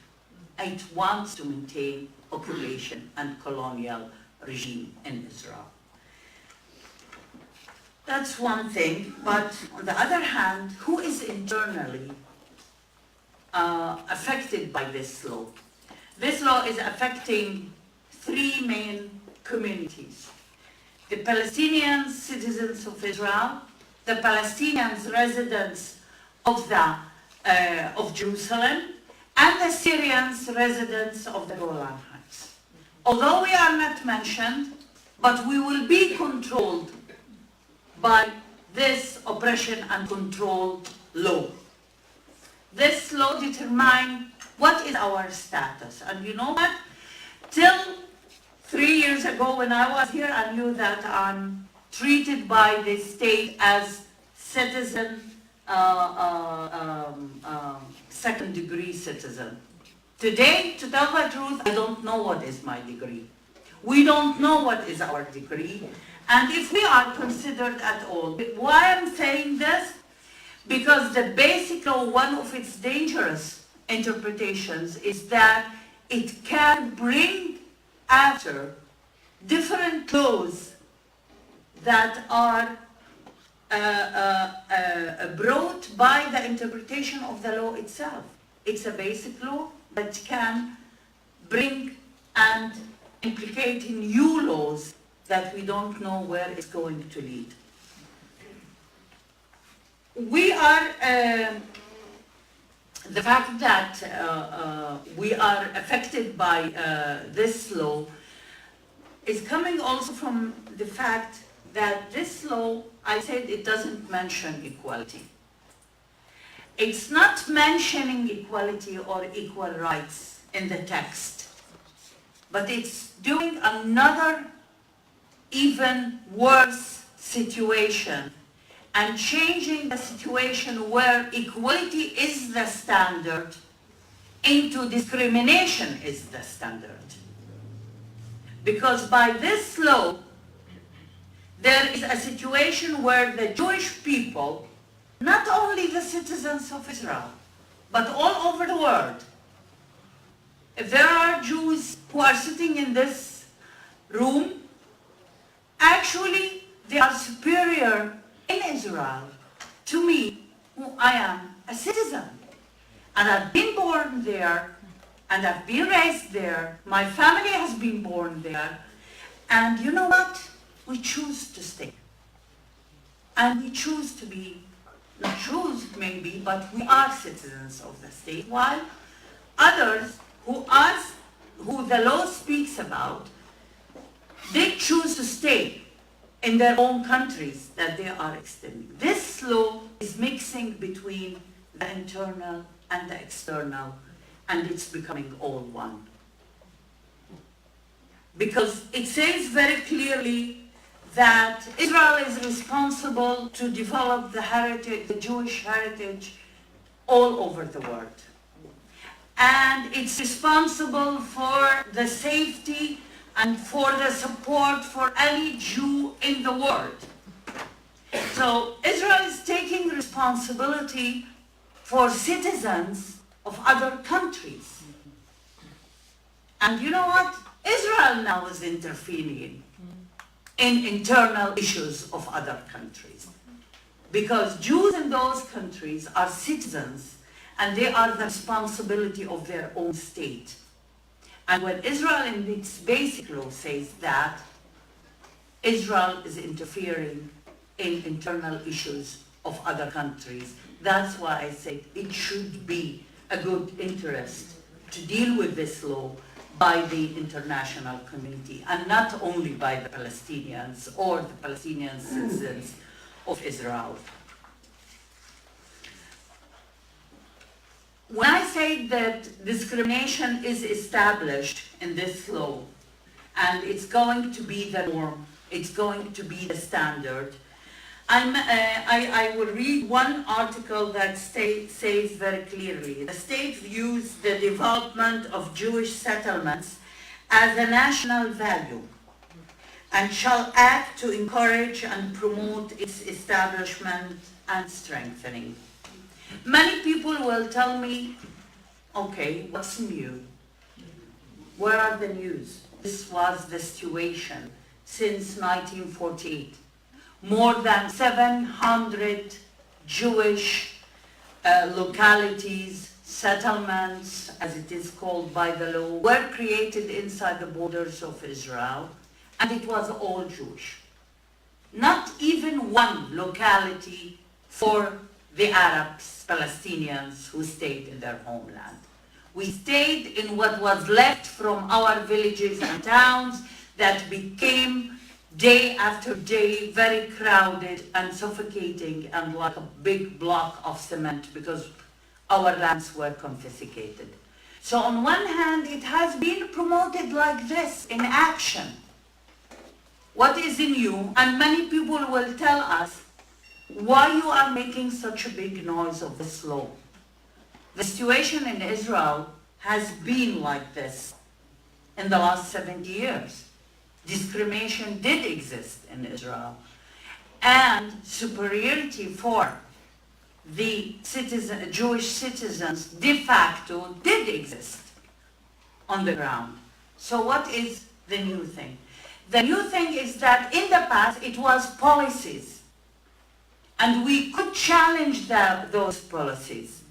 It wants to maintain occupation and colonial regime in Israel. That's one thing, but on the other hand, who is internally affected by this law? This law is affecting three main communities: the Palestinian citizens of Israel, the Palestinians residents of Jerusalem, and the Syrians residents of the Golan Heights. Although we are not mentioned, but we will be controlled by this oppression and control law. This law determines what is our status. And you know what? Till 3 years ago when I was here, I knew that I'm treated by the state as citizen, second-degree citizen. Today, to tell the truth, I don't know what is my degree. We don't know what is our degree, and if we are considered at all. Why I'm saying this? Because the basic law, one of its dangerous interpretations is that it can bring after different laws that are brought by the interpretation of the law itself. It's a basic law that can bring and implicate in new laws that we don't know where it's going to lead. We are, the fact that we are affected by this law is coming also from the fact that this law, I said it doesn't mention equality. It's not mentioning equality or equal rights in the text, but it's doing another even worse situation and changing the situation where equality is the standard into discrimination is the standard. Because by this law, there is a situation where the Jewish people, not only the citizens of Israel, but all over the world, if there are Jews who are sitting in this room, actually they are superior in Israel to me, who I am a citizen. And I've been born there, and I've been raised there, my family has been born there, and you know what? We choose to stay. And we choose to be, not choose maybe, but we are citizens of the state, while others who the law speaks about, they choose to stay in their own countries that they are extending. This law is mixing between the internal and the external, and it's becoming all one. Because it says very clearly that Israel is responsible to develop the heritage, the Jewish heritage, all over the world. And it's responsible for the safety and for the support for any Jew in the world. So Israel is taking responsibility for citizens of other countries. And you know what? Israel now is intervening in internal issues of other countries. Because Jews in those countries are citizens and they are the responsibility of their own state. And when Israel in its basic law says that, Israel is interfering in internal issues of other countries. That's why I say it should be a good interest to deal with this law by the international community, and not only by the Palestinians or the Palestinian citizens of Israel. When I say that discrimination is established in this law, and it's going to be the norm, it's going to be the standard, I will read one article that says very clearly, the state views the development of Jewish settlements as a national value and shall act to encourage and promote its establishment and strengthening. Many people will tell me, okay, what's new? Where are the news? This was the situation since 1948. More than 700 Jewish localities, settlements, as it is called by the law, were created inside the borders of Israel, and it was all Jewish. Not even one locality for the Arabs, Palestinians who stayed in their homeland. We stayed in what was left from our villages and towns that became day after day very crowded and suffocating and like a big block of cement because our lands were confiscated. So on one hand, it has been promoted like this in action. What is new? And many people will tell us why you are making such a big noise of this law. The situation in Israel has been like this in the last 70 years. Discrimination did exist in Israel, and superiority for the Jewish citizens de facto did exist on the ground. So what is the new thing? The new thing is that in the past it was policies, and we could challenge those policies,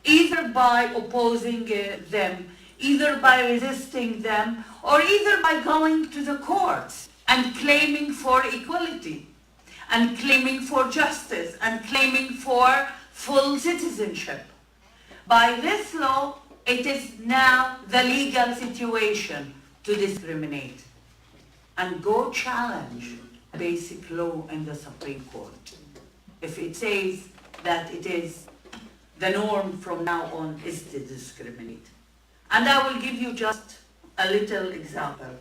either by opposing them, either by resisting them, or either by going to the courts and claiming for equality, and claiming for justice, and claiming for full citizenship. By this law, it is now the legal situation to discriminate. And go challenge a basic law in the Supreme Court. If it says that it is the norm from now on is to discriminate. And I will give you just a little example.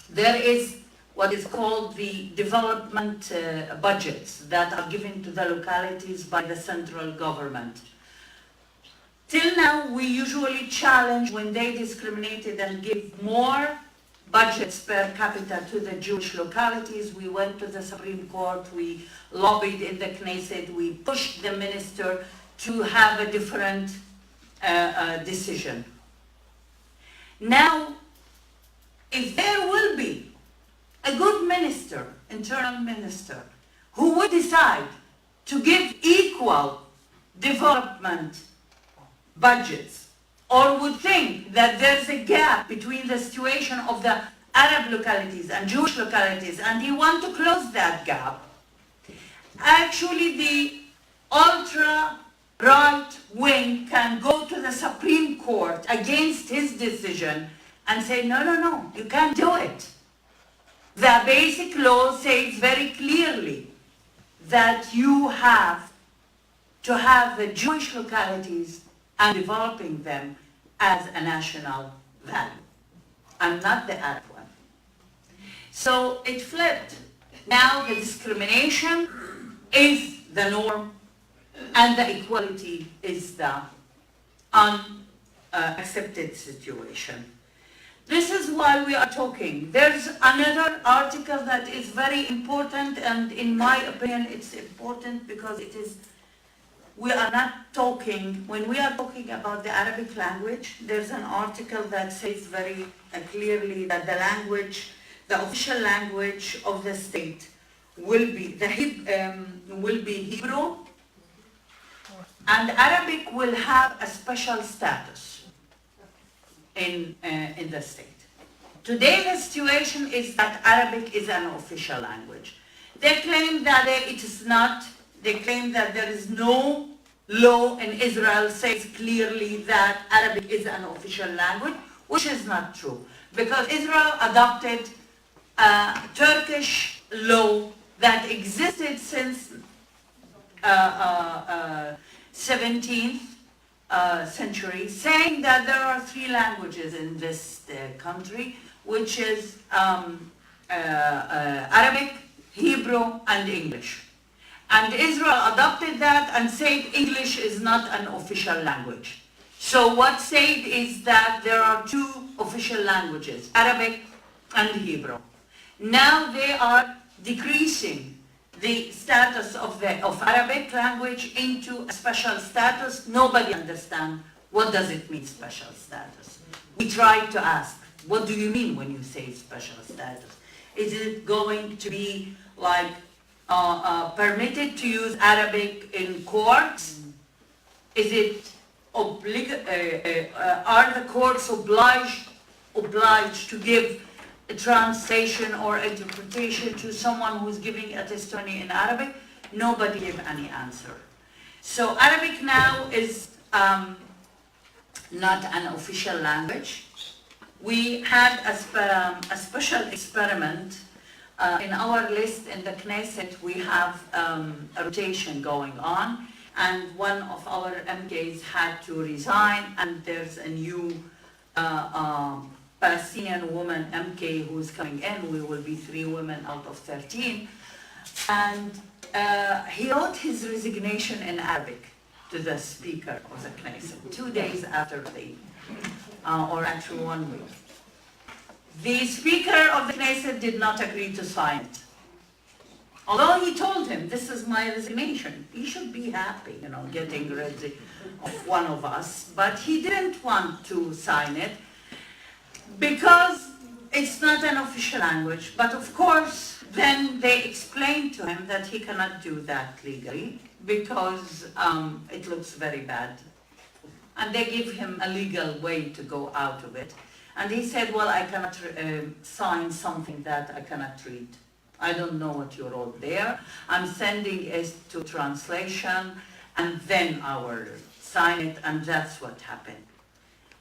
There is what is called the development budgets that are given to the localities by the central government. Till now, we usually challenge when they discriminated and give more budgets per capita to the Jewish localities. We went to the Supreme Court, we lobbied in the Knesset, we pushed the minister to have a different decision. Now, if there will be a good minister, internal minister, who would decide to give equal development budgets, or would think that there's a gap between the situation of the Arab localities and Jewish localities, and he wants to close that gap, actually the ultra-right wing can go to the Supreme Court against his decision and say, no, no, no, you can't do it. The basic law says very clearly that you have to have the Jewish localities and developing them as a national value, and not the Arab one. So it flipped. Now the discrimination is the norm, and the equality is the unaccepted situation. This is why we are talking. There's another article that is very important, and in my opinion it's important because it is, we are not talking, when we are talking about the Arabic language, there's an article that says very clearly that the language, the official language of the state will be Hebrew, and Arabic will have a special status in the state. Today the situation is that Arabic is an official language. They claim that it is not. They claim that there is no law in Israel says clearly that Arabic is an official language, which is not true. Because Israel adopted a Turkish law that existed since 17th century, saying that there are 3 languages in this country, which is Arabic, Hebrew, and English. And Israel adopted that and said English is not an official language. So what said is that there are 2 official languages, Arabic and Hebrew. Now they are decreasing the status of Arabic language into a special status. Nobody understands what does it mean, special status. We tried to ask, what do you mean when you say special status? Is it going to be like permitted to use Arabic in courts? Is it are the courts obliged to give a translation or interpretation to someone who's giving a testimony in Arabic? Nobody gave any answer. So Arabic now is not an official language. We had a special experiment. In our list in the Knesset, we have a rotation going on, and one of our MKs had to resign, and there's a new Palestinian woman MK who's coming in. We will be 3 women out of 13. And he wrote his resignation in Arabic to the speaker of the Knesset 2 days after the, or actually 1 week. The speaker of the Knesset did not agree to sign it. Although he told him, this is my resignation. He should be happy, getting rid of one of us. But he didn't want to sign it because it's not an official language. But of course, then they explained to him that he cannot do that legally because it looks very bad. And they give him a legal way to go out of it. And he said, well, I cannot sign something that I cannot read. I don't know what you wrote there. I'm sending it to translation, and then I will sign it, and that's what happened.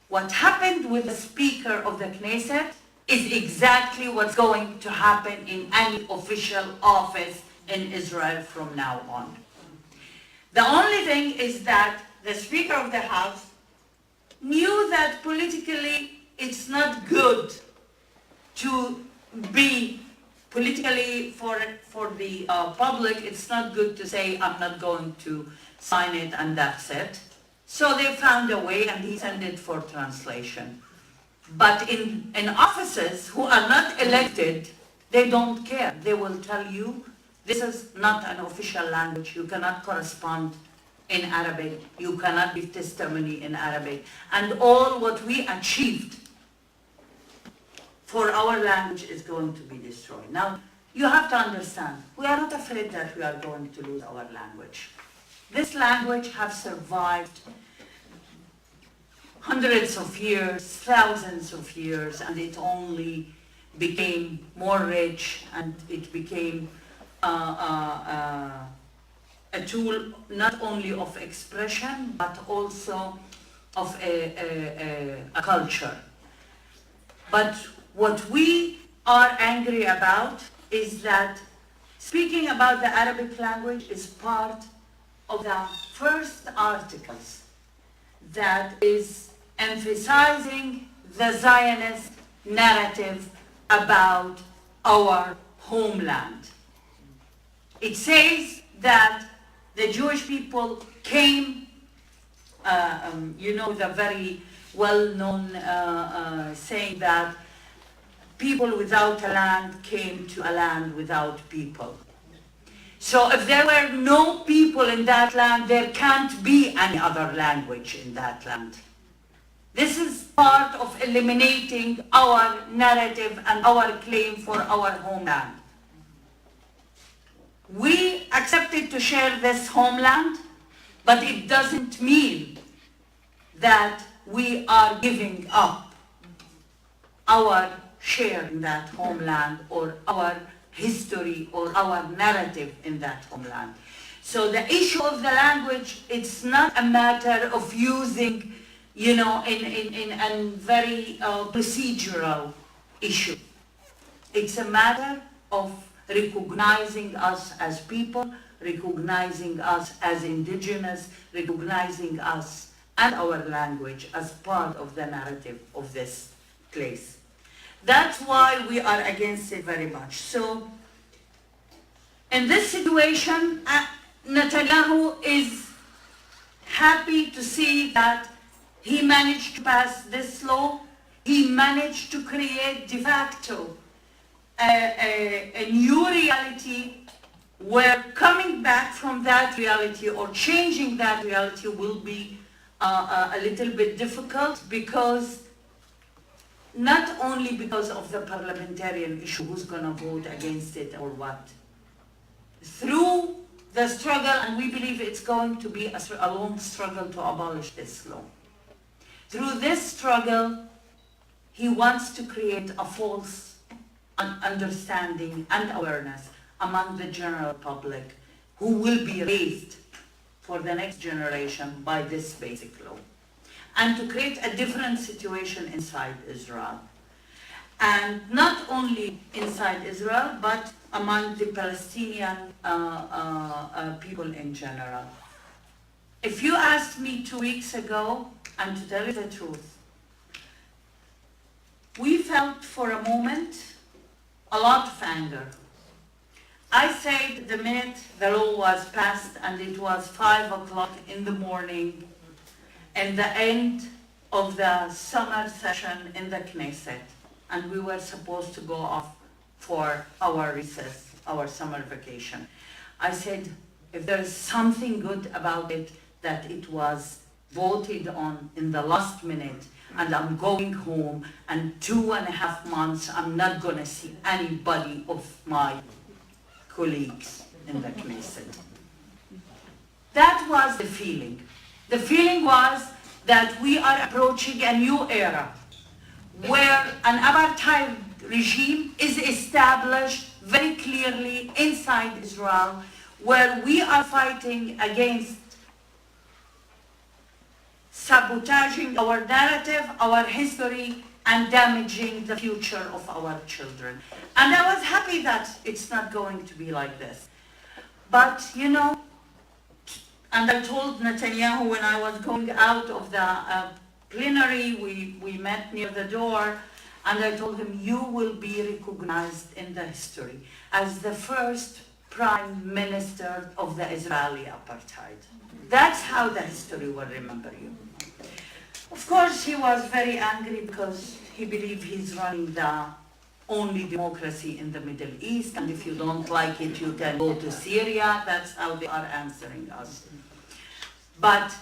What happened with the speaker of the Knesset is exactly what's going to happen in any official office in Israel from now on. The only thing is that the Speaker of the House knew that politically it's not good to be politically for the public. It's not good to say I'm not going to sign it and that's it. So they found a way and he sent it for translation. But in offices who are not elected, they don't care. They will tell you this is not an official language. You cannot correspond in Arabic. You cannot give testimony in Arabic. And all what we achieved for our language is going to be destroyed. Now, you have to understand, we are not afraid that we are going to lose our language. This language has survived hundreds of years, thousands of years, and it only became more rich, and it became a tool not only of expression, but also of a culture. But what we are angry about is that speaking about the Arabic language is part of the first articles that is emphasizing the Zionist narrative about our homeland. It says that the Jewish people came, the very well-known saying that people without a land came to a land without people. So if there were no people in that land, there can't be any other language in that land. This is part of eliminating our narrative and our claim for our homeland. We accepted to share this homeland, but it doesn't mean that we are giving up our share in that homeland or our history or our narrative in that homeland. So the issue of the language, it's not a matter of using, in a very procedural issue. It's a matter of recognizing us as people, recognizing us as indigenous, recognizing us and our language as part of the narrative of this place. That's why we are against it very much. So, in this situation, Netanyahu is happy to see that he managed to pass this law. He managed to create de facto a new reality where coming back from that reality or changing that reality will be a little bit difficult, because not only because of the parliamentarian issue, who's going to vote against it or what. Through the struggle, and we believe it's going to be a long struggle to abolish this law. Through this struggle, he wants to create a false understanding and awareness among the general public, who will be raised for the next generation by this basic law, and to create a different situation inside Israel. And not only inside Israel, but among the Palestinian people in general. If you asked me 2 weeks ago, and to tell you the truth, we felt for a moment a lot of anger. I said the minute the law was passed and it was 5 o'clock in the morning, and the end of the summer session in the Knesset, and we were supposed to go off for our recess, our summer vacation. I said, if there is something good about it, that it was voted on in the last minute, and I'm going home, and 2.5 months I'm not going to see anybody of my colleagues in the Knesset. That was the feeling. The feeling was that we are approaching a new era where an apartheid regime is established very clearly inside Israel, where we are fighting against sabotaging our narrative, our history, and damaging the future of our children. And I was happy that it's not going to be like this. But, and I told Netanyahu when I was going out of the plenary, we met near the door, and I told him, you will be recognized in the history as the first prime minister of the Israeli apartheid. That's how the history will remember you. Of course, he was very angry because he believed he's running the only democracy in the Middle East, and if you don't like it, you can go to Syria. That's how they are answering us. But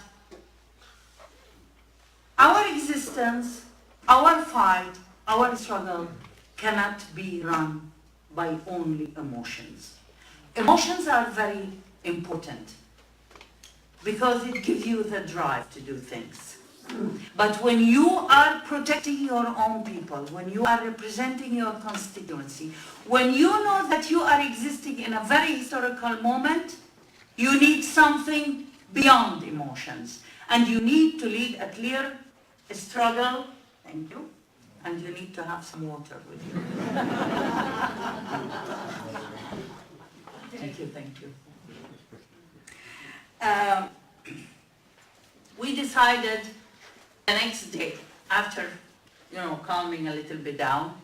our existence, our fight, our struggle cannot be run by only emotions. Emotions are very important because it gives you the drive to do things. But when you are protecting your own people, when you are representing your constituency, when you know that you are existing in a very historical moment, you need something beyond emotions. And you need to lead a clear struggle. Thank you. And you need to have some water with you. Thank you, thank you. We decided the next day, after calming a little bit down,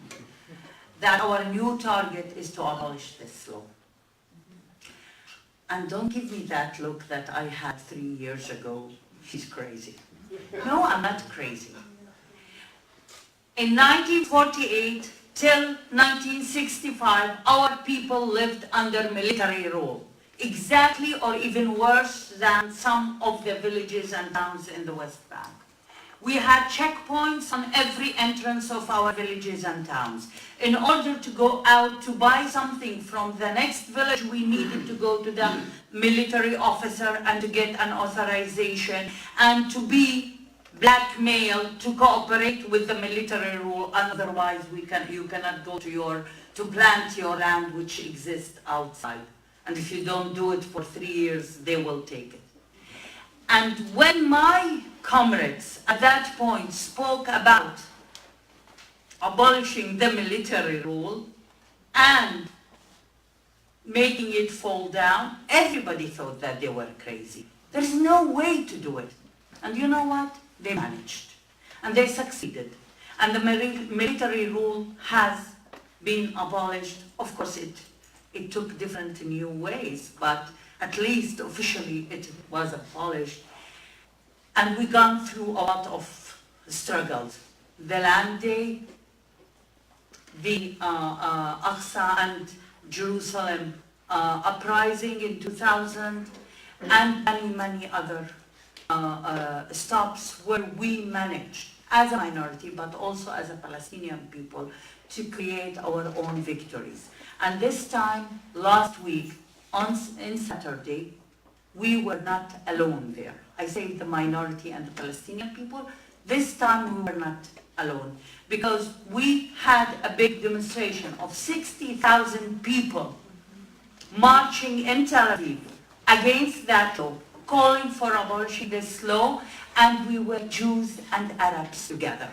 that our new target is to abolish this law. And don't give me that look that I had 3 years ago. She's crazy. No, I'm not crazy. In 1948 till 1965, our people lived under military rule, exactly or even worse than some of the villages and towns in the West Bank. We had checkpoints on every entrance of our villages and towns. In order to go out to buy something from the next village, we needed to go to the military officer and to get an authorization and to be blackmailed to cooperate with the military rule. Otherwise, you cannot go to plant your land which exists outside. And if you don't do it for 3 years, they will take it. And when my comrades at that point spoke about abolishing the military rule and making it fall down, everybody thought that they were crazy. There's no way to do it. And you know what? They managed. And they succeeded. And the military rule has been abolished. Of course, it took different new ways, but at least officially it was abolished. And we've gone through a lot of struggles. The Land Day, the Aqsa and Jerusalem uprising in 2000, and many other stops where we managed, as a minority, but also as a Palestinian people, to create our own victories. And this time, last week, in Saturday, we were not alone there. I say the minority and the Palestinian people. This time we were not alone because we had a big demonstration of 60,000 people marching in Tel Aviv against that law, calling for abolishing this law, and we were Jews and Arabs together.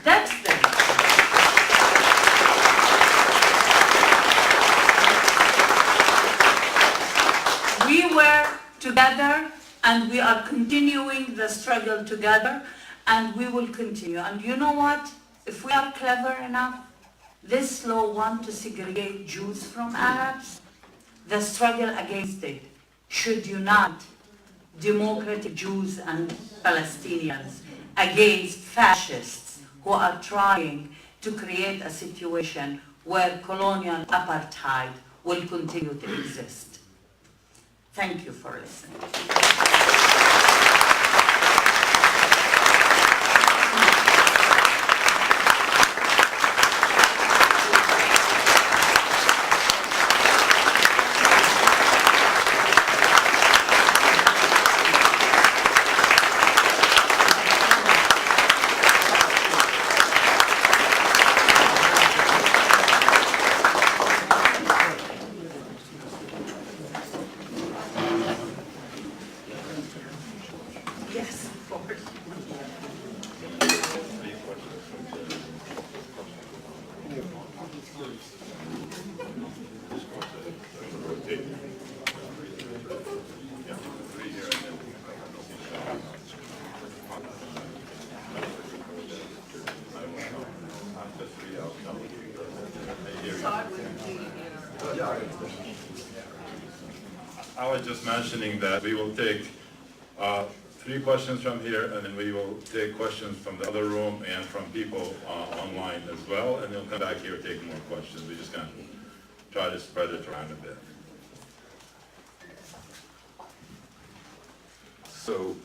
That's the We were together, and we are continuing the struggle together, and we will continue. And you know what? If we are clever enough, this law wants to segregate Jews from Arabs. The struggle against it should unite democratic Jews and Palestinians against fascists who are trying to create a situation where colonial apartheid will continue to exist. Thank you for listening. I was just mentioning that we will take 3 questions from here, and then we will take questions from the other room and from people online as well, and then we'll come back here and take more questions. We're just going to try to spread it around a bit. So,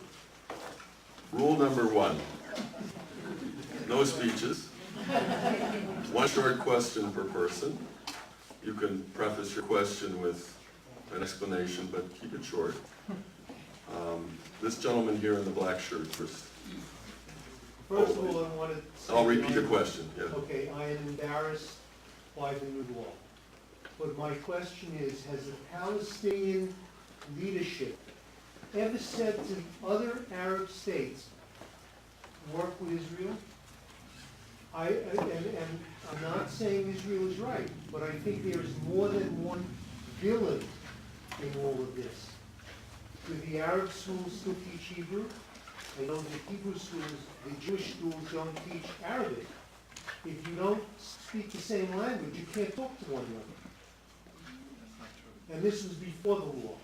rule number 1, no speeches, 1 short question per person. You can preface your question with an explanation, but keep it short. This gentleman here in the black shirt first. First of all, I want to say... I'll repeat the question, yeah. Okay, I am embarrassed by the new law. But my question is, has the Palestinian leadership ever said to the other Arab states, work with Israel? And I'm not saying Israel is right, but I think there is more than one villain in all of this. Do the Arab schools still teach Hebrew? I know the Hebrew schools, the Jewish schools don't teach Arabic. If you don't speak the same language, you can't talk to one another. And this was before the law.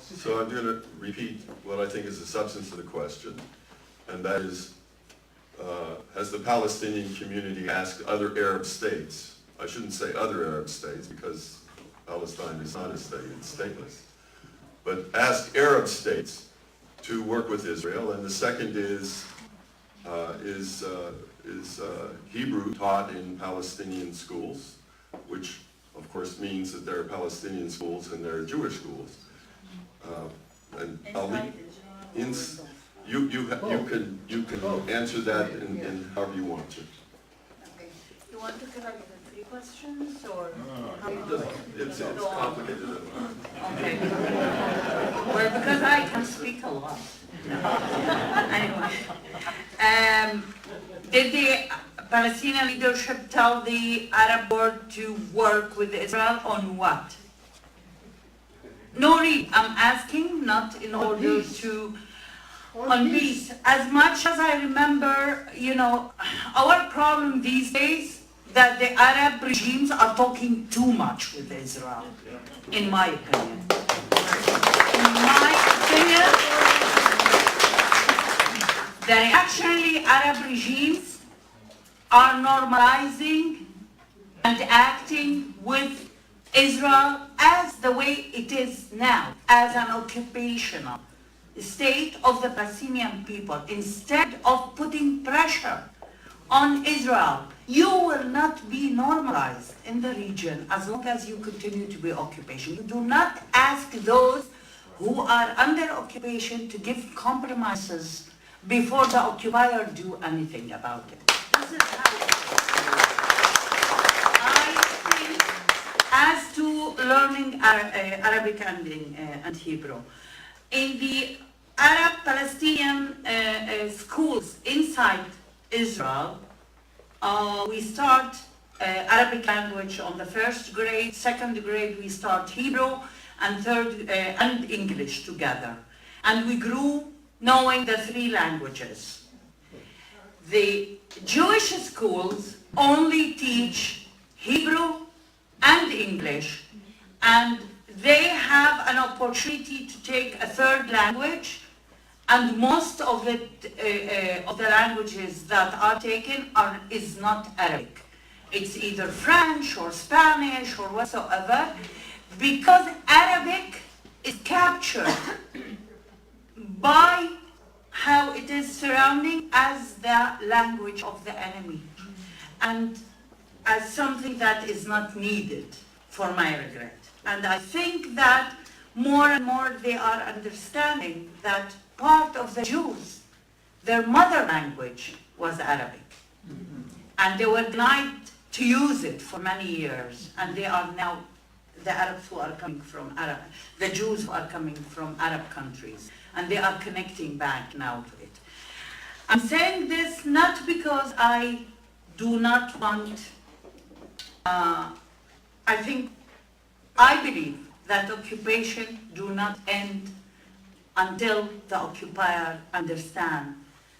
So I'm going to repeat what I think is the substance of the question, and that is, has the Palestinian community asked other Arab states, I shouldn't say other Arab states because Palestine is not a state, it's stateless, but asked Arab states to work with Israel, and the second is Hebrew taught in Palestinian schools, which of course means that there are Palestinian schools and there are Jewish schools. And I'll leave, you can answer that in however you want to. Okay. You want to collect the 3 questions or? It's complicated. Okay. Well, because I can speak a lot. Anyway. Did the Palestinian leadership tell the Arab world to work with Israel on what? No, really, I'm asking not in order to... On peace. As much as I remember, you know, our problem these days that the Arab regimes are talking too much with Israel, in my opinion. In my opinion, the reactionary Arab regimes are normalizing and acting with Israel as the way it is now, as an occupational state of the Palestinian people. Instead of putting pressure on Israel, you will not be normalized in the region as long as you continue to be occupation. You do not ask those who are under occupation to give compromises before the occupier do anything about it. This is how it is. I think, as to learning Arabic and Hebrew, in the Arab Palestinian schools inside Israel, we start Arabic language on the 1st grade, 2nd grade we start Hebrew, and 3rd and English together. And we grew knowing the 3 languages. The Jewish schools only teach Hebrew and English, and they have an opportunity to take a 3rd language, and most of the languages that are taken is not Arabic. It's either French or Spanish or whatsoever, because Arabic is captured by how it is surrounding as the language of the enemy, and as something that is not needed, for my regret. And I think that more and more they are understanding that part of the Jews, their mother language was Arabic. And they were denied to use it for many years. And they are now the Arabs who are coming from the Jews who are coming from Arab countries. And they are connecting back now to it. I'm saying this not because I do not want, I believe that occupation do not end until the occupier understands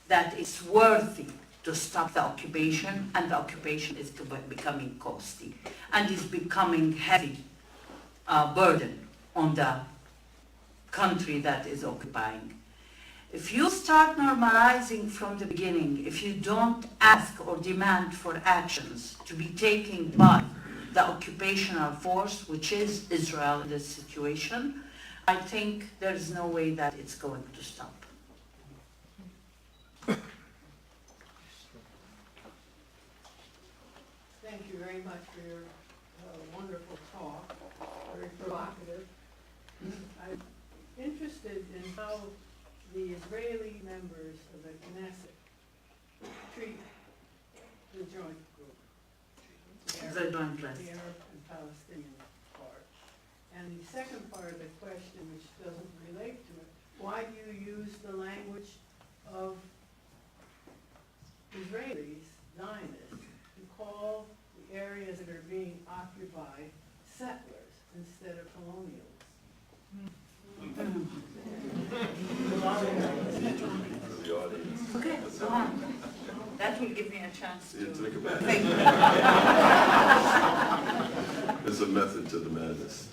that it's worthy to stop the occupation, and the occupation is becoming costly and is becoming heavy burden on the country that is occupying. If you start normalizing from the beginning, if you don't ask or demand for actions to be taken by the occupational force, which is Israel in this situation, I think there's no way that it's going to stop. Thank you very much for your wonderful talk, very provocative. I'm interested in how the Israeli members of the Knesset treat the joint group, The joint list. the Arab and Palestinian part. And the second part of the question, which doesn't relate to it, why do you use the language of Israelis, Zionists, to call the areas that are being occupied settlers instead of colonials? For the audience. Okay, go on. That will give me a chance to Think about it. think. There's a method to the madness.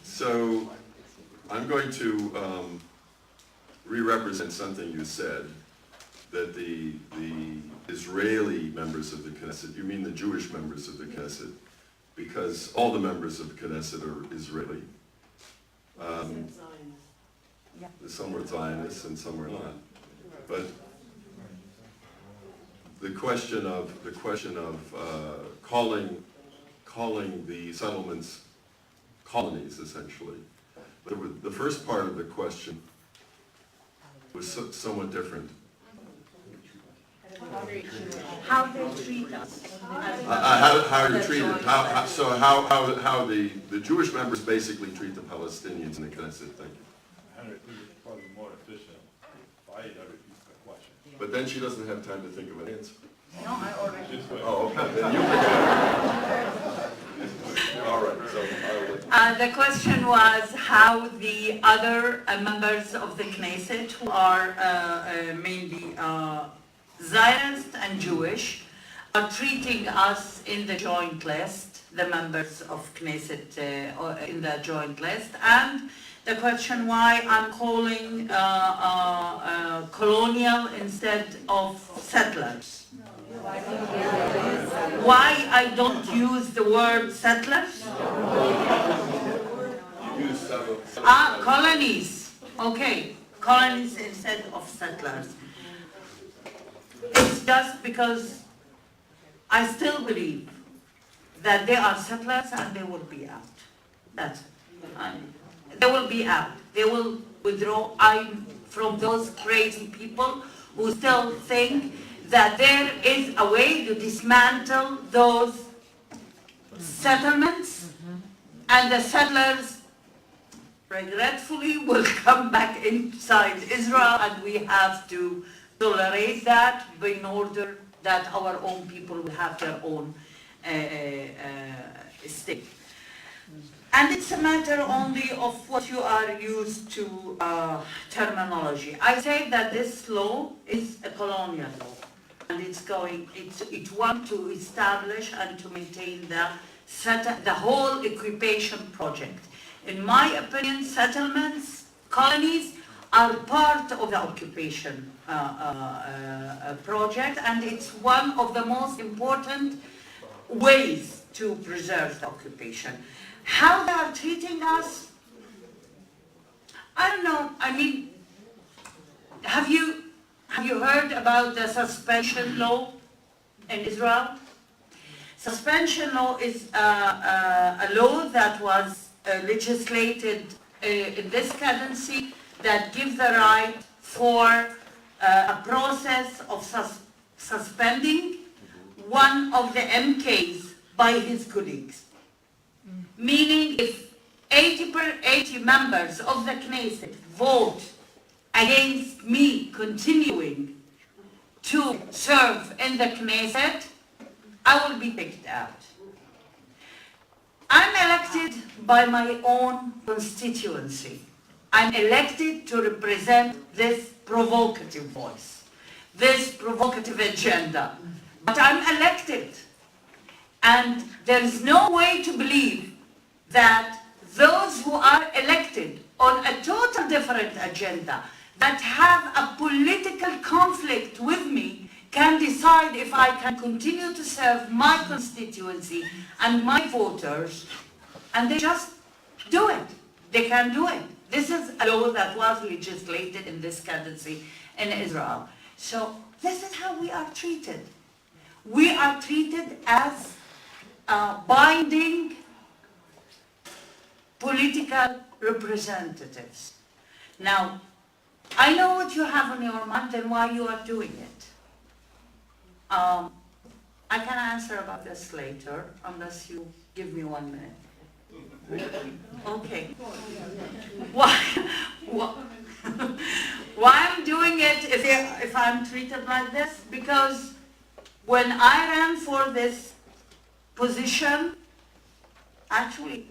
So I'm going to re-represent something you said, that the Israeli members of the Knesset, you mean the Jewish members of the Knesset, because all the members of the Knesset are Israeli. Some were Zionists and some were not. But the question of calling the settlements colonies, essentially. The first part of the question was somewhat different. How they treat us. How are you treated? How the Jewish members basically treat the Palestinians in the Knesset? Thank you. Henry, this is probably more efficient if I repeat the question. But then she doesn't have time to think of an answer. No, I already. This way. Oh, okay. Then you can. All right. So The question was how the other members of the Knesset, who are mainly Zionist and Jewish, are treating us in the joint list, the members of Knesset in the joint list, and the question why I'm calling colonial instead of settlers. Why I don't use the word settlers? Colonies. Okay, colonies instead of settlers. It's just because I still believe that they are settlers and they will be out. That's it. They will be out. They will withdraw. I'm from those crazy people who still think that there is a way to dismantle those settlements and the settlers regretfully will come back inside Israel, and we have to tolerate that in order that our own people will have their own state. And it's a matter only of what you are used to terminology. I say that this law is a colonial law, and it wants to establish and to maintain the whole occupation project. In my opinion, settlements, colonies, are part of the occupation project, and it's one of the most important ways to preserve the occupation. How they are treating us, I don't know. I mean, have you heard about the suspension law in Israel? Suspension law is a law that was legislated in this cadency that gives the right for a process of suspending one of the MKs by his colleagues. Meaning if 80 members of the Knesset vote against me continuing to serve in the Knesset, I will be kicked out. I'm elected by my own constituency. I'm elected to represent this provocative voice, this provocative agenda. But I'm elected. And there is no way to believe that those who are elected on a total different agenda, that have a political conflict with me, can decide if I can continue to serve my constituency and my voters, and they just do it. They can do it. This is a law that was legislated in this cadency in Israel. So this is how we are treated. We are treated as binding political representatives. Now, I know what you have on your mind and why you are doing it. I can answer about this later, unless you give me 1 minute. Okay. Why I'm doing it if I'm treated like this? Because when I ran for this position, actually,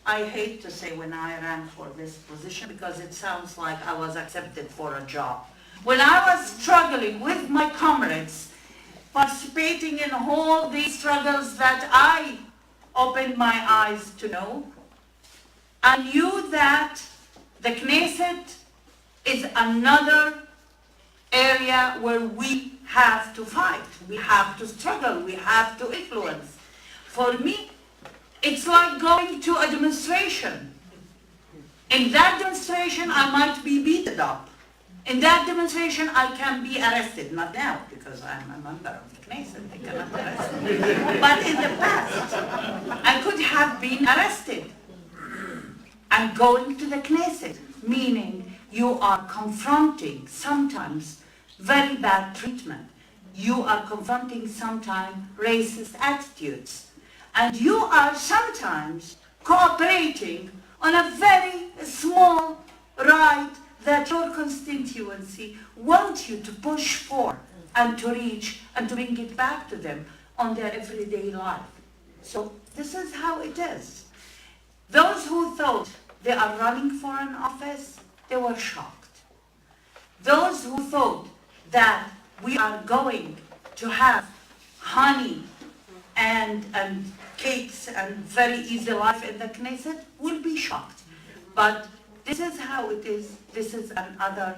I hate to say when I ran for this position because it sounds like I was accepted for a job. When I was struggling with my comrades, participating in all these struggles that I opened my eyes to know, I knew that the Knesset is another area where we have to fight, we have to struggle, we have to influence. For me, it's like going to a demonstration. In that demonstration, I might be beaten up. In that demonstration, I can be arrested. Not now, because I'm a member of the Knesset, they cannot arrest me. But in the past, I could have been arrested. And going to the Knesset, meaning you are confronting sometimes very bad treatment. You are confronting sometimes racist attitudes. And you are sometimes cooperating on a very small right that your constituency wants you to push for and to reach and to bring it back to them on their everyday life. So this is how it is. Those who thought they are running for an office, they were shocked. Those who thought that we are going to have honey and cakes and very easy life in the Knesset will be shocked. But this is how it is. This is another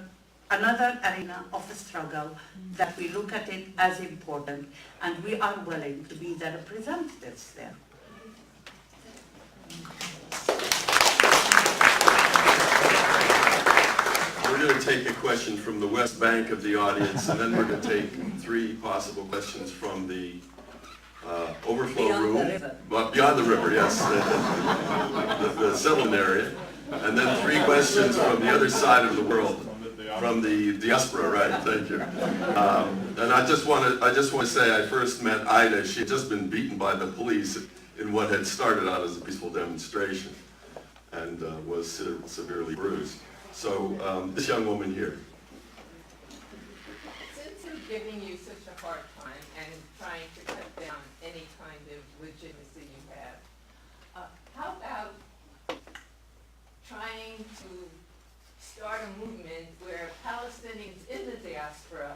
arena of a struggle that we look at it as important, and we are willing to be the representatives there. We're going to take a question from the west bank of the audience, and then we're going to take 3 possible questions from the overflow Beyond room. the river. But beyond the river, yes, the settlement area. And then 3 questions from the other side of the world, from the diaspora, right? Thank you. And I just want to say I first met Aida. She had just been beaten by the police in what had started out as a peaceful demonstration and was severely bruised. So this young woman here. Since we're giving you such a hard time and trying to cut down any kind of legitimacy you have, how about trying to start a movement where Palestinians in the diaspora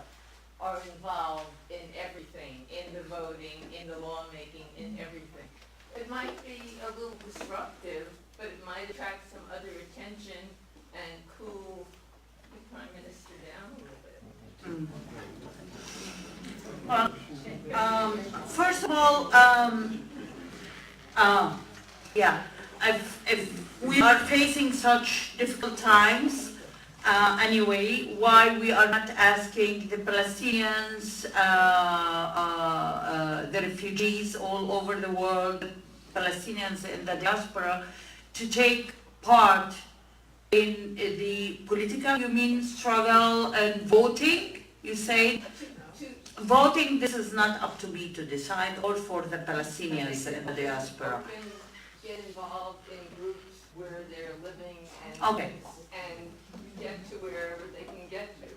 are involved in everything, in the voting, in the lawmaking, in everything? It might be a little disruptive, but it might attract some other attention and cool the Prime Minister down a little bit. Well, first of all, yeah, if we are facing such difficult times, anyway, why we are not asking the Palestinians, the refugees all over the world, Palestinians in the diaspora, to take part in the political, you mean, struggle and voting, you say? Voting, this is not up to me to decide, or for the Palestinians in the diaspora. Get involved in groups where they're living and get to wherever they can get to.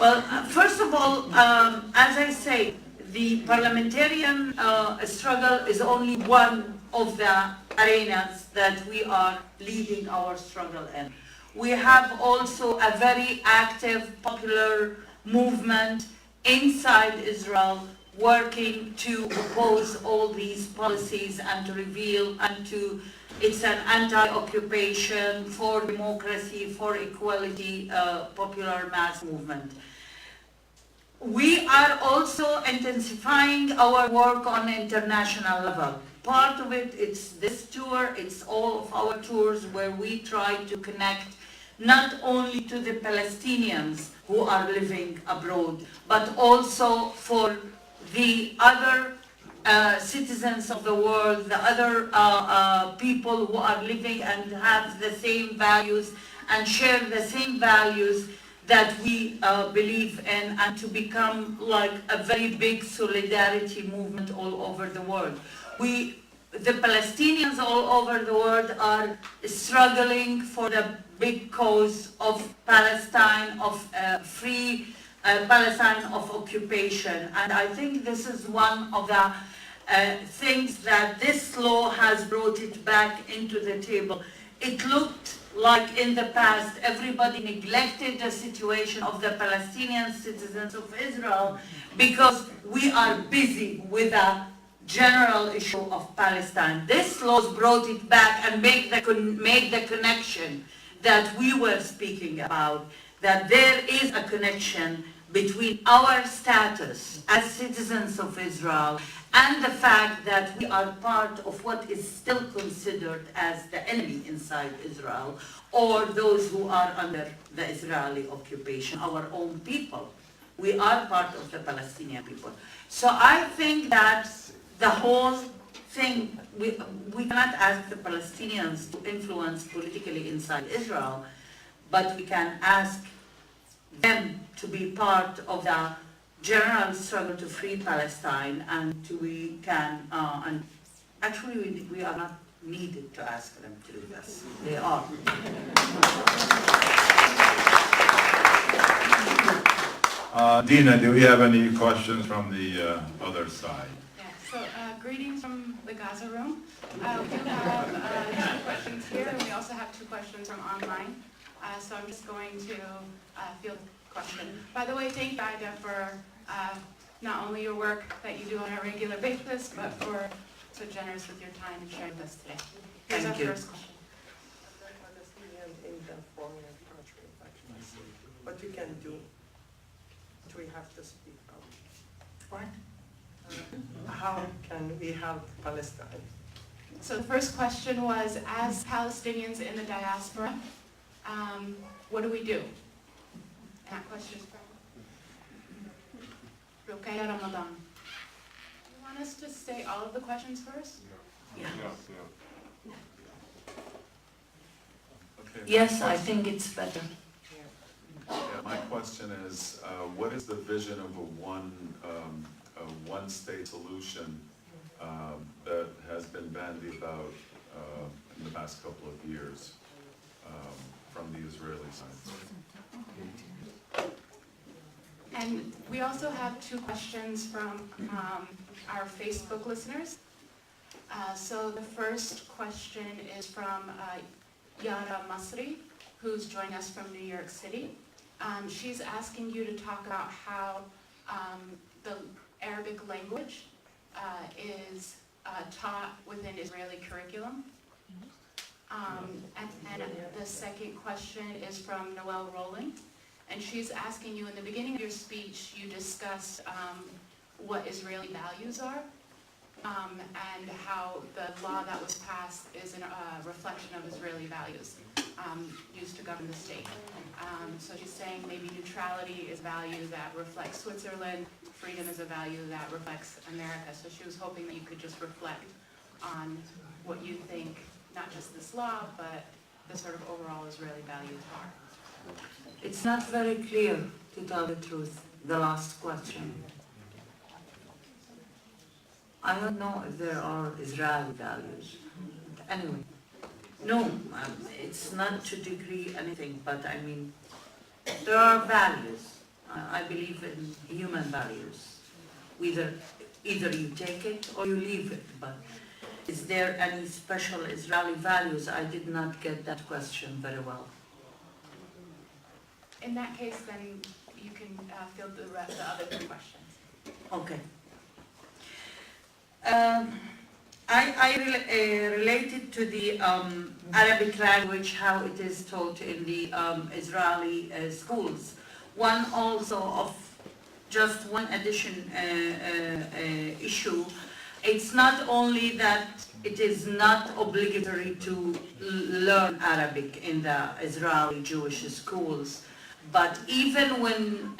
Well, first of all, as I say, the parliamentarian struggle is only one of the arenas that we are leading our struggle in. We have also a very active popular movement inside Israel working to oppose all these policies and to reveal and to, it's an anti-occupation, for democracy, for equality, popular mass movement. We are also intensifying our work on international level. Part of it, it's this tour, it's all of our tours where we try to connect not only to the Palestinians who are living abroad, but also for the other citizens of the world, the other people who are living and have the same values and share the same values that we believe in, and to become like a very big solidarity movement all over the world. The Palestinians all over the world are struggling for the big cause of Palestine, of free Palestine, of occupation. And I think this is one of the things that this law has brought it back into the table. It looked like in the past everybody neglected the situation of the Palestinian citizens of Israel because we are busy with the general issue of Palestine. This law brought it back and made the connection that we were speaking about, that there is a connection between our status as citizens of Israel and the fact that we are part of what is still considered as the enemy inside Israel, or those who are under the Israeli occupation, our own people. We are part of the Palestinian people. So I think that the whole thing, we cannot ask the Palestinians to influence politically inside Israel, but we can ask them to be part of the general struggle to free Palestine, and we can, and actually we are not needed to ask them to do this. They are. Dina, do we have any questions from the other side? Yeah, so greetings from the Gaza room. We do have 2 questions here, and we also have 2 questions from online. So I'm just going to field the question. By the way, thank you, Aida, for not only your work that you do on a regular basis, but for so generous with your time and sharing with us today. Here's our first question. Palestinian in the foreign country, actually. What you can do? We have to speak out. What? How can we help Palestine? So the first question was, as Palestinians in the diaspora, what do we do? And that question is from Ruqayya Ramadan. You want us to say all of the questions first? Yeah. Okay. Yes, I think it's better. Yeah, my question is, what is the vision of a one-state solution that has been bandied about in the past couple of years from the Israeli side? And we also have 2 questions from our Facebook listeners. So the first question is from Yara Masri, who's joining us from New York City. She's asking you to talk about how the Arabic language is taught within Israeli curriculum. And the second question is from Noelle Rowling, and she's asking you, in the beginning of your speech, you discussed what Israeli values are, and how the law that was passed is a reflection of Israeli values used to govern the state. So she's saying maybe neutrality is a value that reflects Switzerland, freedom is a value that reflects America. So she was hoping that you could just reflect on what you think, not just this law, but the sort of overall Israeli values are. It's not very clear, to tell the truth, the last question. I don't know if there are Israeli values. Anyway, no, it's not to degree anything, but I mean, there are values. I believe in human values. Either you take it or you leave it, but is there any special Israeli values? I did not get that question very well. In that case, then you can field the other 2 questions. Okay. I related to the Arabic language, how it is taught in the Israeli schools. One also of just one addition issue. It's not only that it is not obligatory to learn Arabic in the Israeli Jewish schools, but even when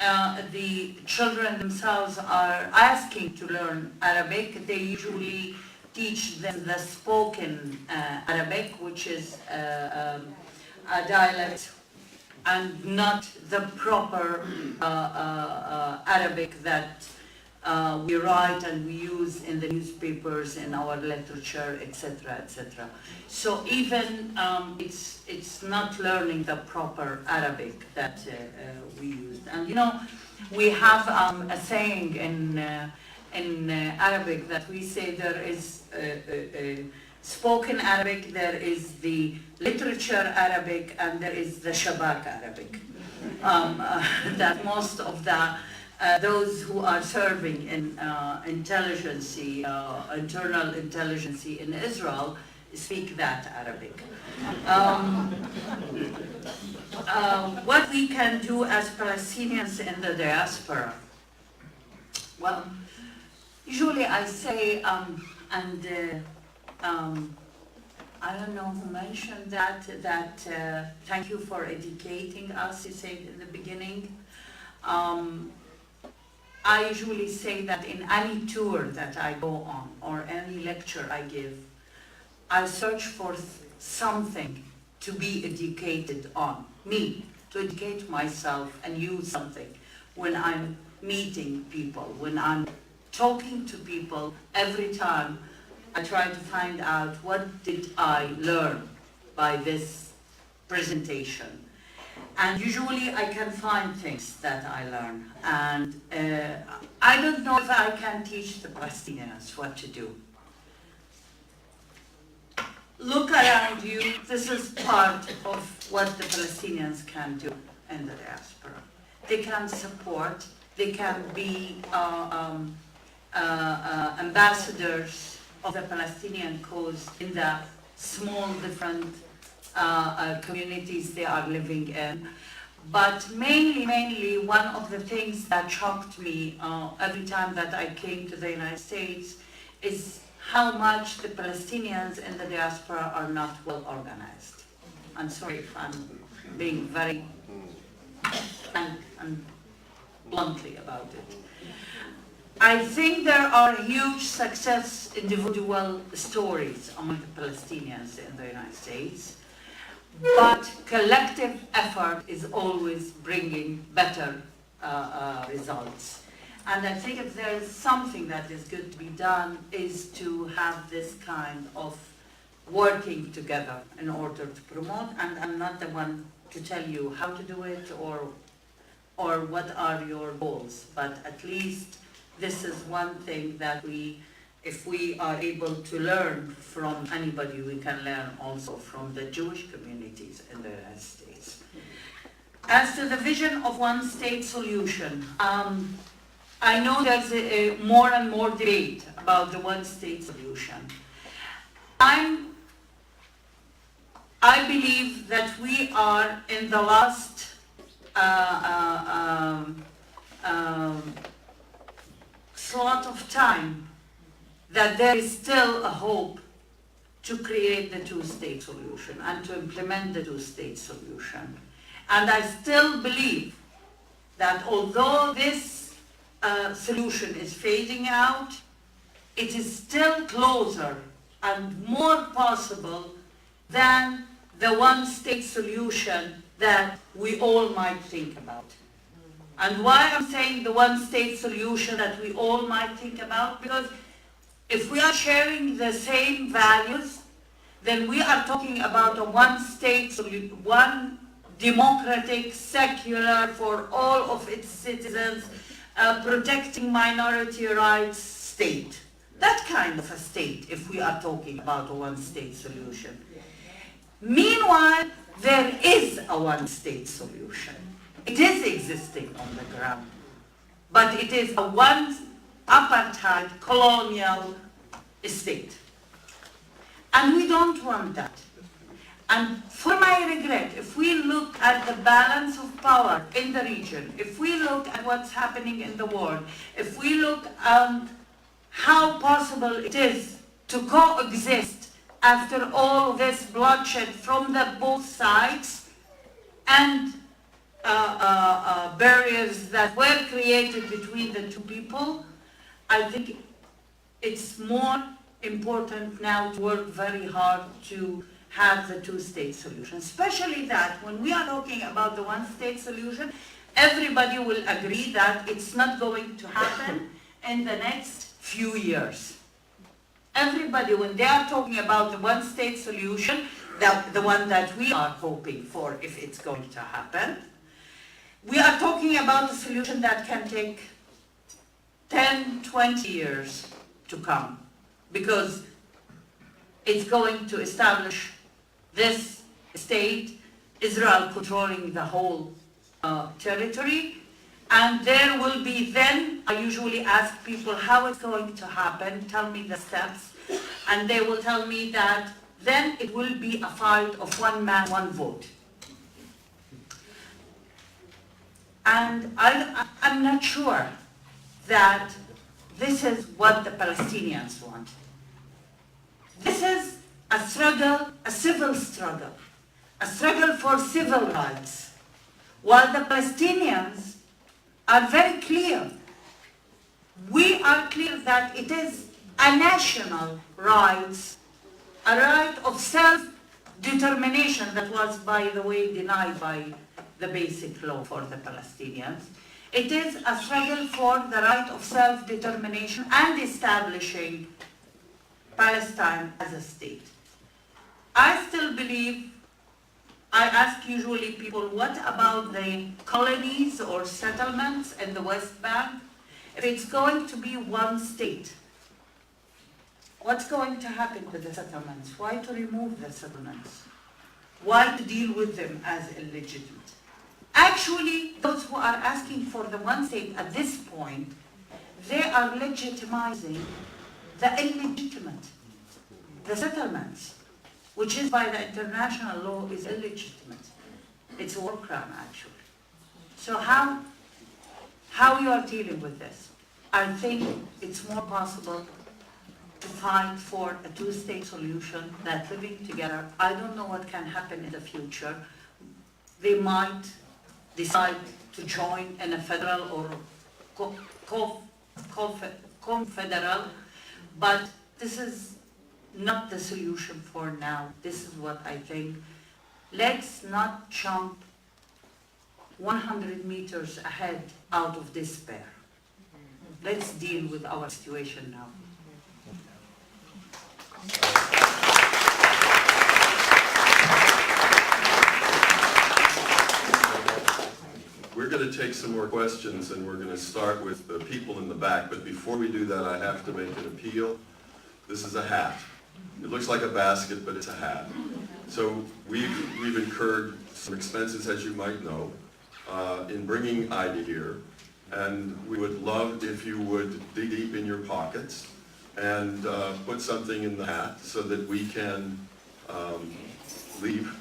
the children themselves are asking to learn Arabic, they usually teach them the spoken Arabic, which is a dialect, and not the proper Arabic that we write and we use in the newspapers, in our literature, etc., etc. So even it's not learning the proper Arabic that we use. And you know, we have a saying in Arabic that we say there is spoken Arabic, there is the literature Arabic, and there is the Shabak Arabic. That most of the those who are serving in internal intelligence in Israel speak that Arabic. What we can do as Palestinians in the diaspora? Well, usually I say, I don't know who mentioned that thank you for educating us, you said in the beginning. I usually say that in any tour that I go on or any lecture I give, I search for something to be educated on, me, to educate myself and use something when I'm meeting people, when I'm talking to people. Every time I try to find out what did I learn by this presentation. And usually I can find things that I learn. And I don't know if I can teach the Palestinians what to do. Look around you. This is part of what the Palestinians can do in the diaspora. They can support, they can be ambassadors of the Palestinian cause in the small different communities they are living in. But mainly one of the things that shocked me every time that I came to the United States is how much the Palestinians in the diaspora are not well organized. I'm sorry if I'm being very frank and bluntly about it. I think there are huge success individual stories among the Palestinians in the United States, but collective effort is always bringing better results. And I think if there is something that is good to be done is to have this kind of working together in order to promote, and I'm not the one to tell you how to do it or what are your goals, but at least this is one thing that if we are able to learn from anybody, we can learn also from the Jewish communities in the United States. As to the vision of one-state solution, I know there's more and more debate about the one-state solution. I believe that we are in the last slot of time that there is still a hope to create the two-state solution and to implement the two-state solution. And I still believe that although this solution is fading out, it is still closer and more possible than the one-state solution that we all might think about. And why I'm saying the one-state solution that we all might think about? Because if we are sharing the same values, then we are talking about a one-state solution, one democratic, secular, for all of its citizens, protecting minority rights state. That kind of a state, if we are talking about a one-state solution. Meanwhile, there is a one-state solution. It is existing on the ground, but it is a apartheid colonial state. And we don't want that. And for my regret, if we look at the balance of power in the region, if we look at what's happening in the world, if we look at how possible it is to coexist after all this bloodshed from both sides and barriers that were created between the two people, I think it's more important now to work very hard to have the two-state solution. Especially that when we are talking about the one-state solution, everybody will agree that it's not going to happen in the next few years. Everybody, when they are talking about the one-state solution, the one that we are hoping for, if it's going to happen, we are talking about a solution that can take 10, 20 years to come, because it's going to establish this state, Israel controlling the whole territory, and there will be then, I usually ask people how it's going to happen, tell me the steps, and they will tell me that then it will be a fight of one man, one vote. And I'm not sure that this is what the Palestinians want. This is a struggle, a civil struggle, a struggle for civil rights, while the Palestinians are very clear. We are clear that it is a national right, a right of self-determination that was, by the way, denied by the basic law for the Palestinians. It is a struggle for the right of self-determination and establishing Palestine as a state. I still believe, I ask usually people, what about the colonies or settlements in the West Bank? If it's going to be one state, what's going to happen to the settlements? Why to remove the settlements? Why to deal with them as illegitimate? Actually, those who are asking for the one state at this point, they are legitimizing the illegitimate, the settlements, which is by the international law is illegitimate. It's a war crime, actually. So how you are dealing with this? I think it's more possible to fight for a two-state solution that living together. I don't know what can happen in the future. They might decide to join in a federal or confederal, but this is not the solution for now. This is what I think. Let's not jump 100 meters ahead out of despair. Let's deal with our situation now. We're going to take some more questions, and we're going to start with the people in the back. But before we do that, I have to make an appeal. This is a hat. It looks like a basket, but it's a hat. So we've incurred some expenses, as you might know, in bringing Aida here. And we would love if you would dig deep in your pockets and put something in the hat so that we can leave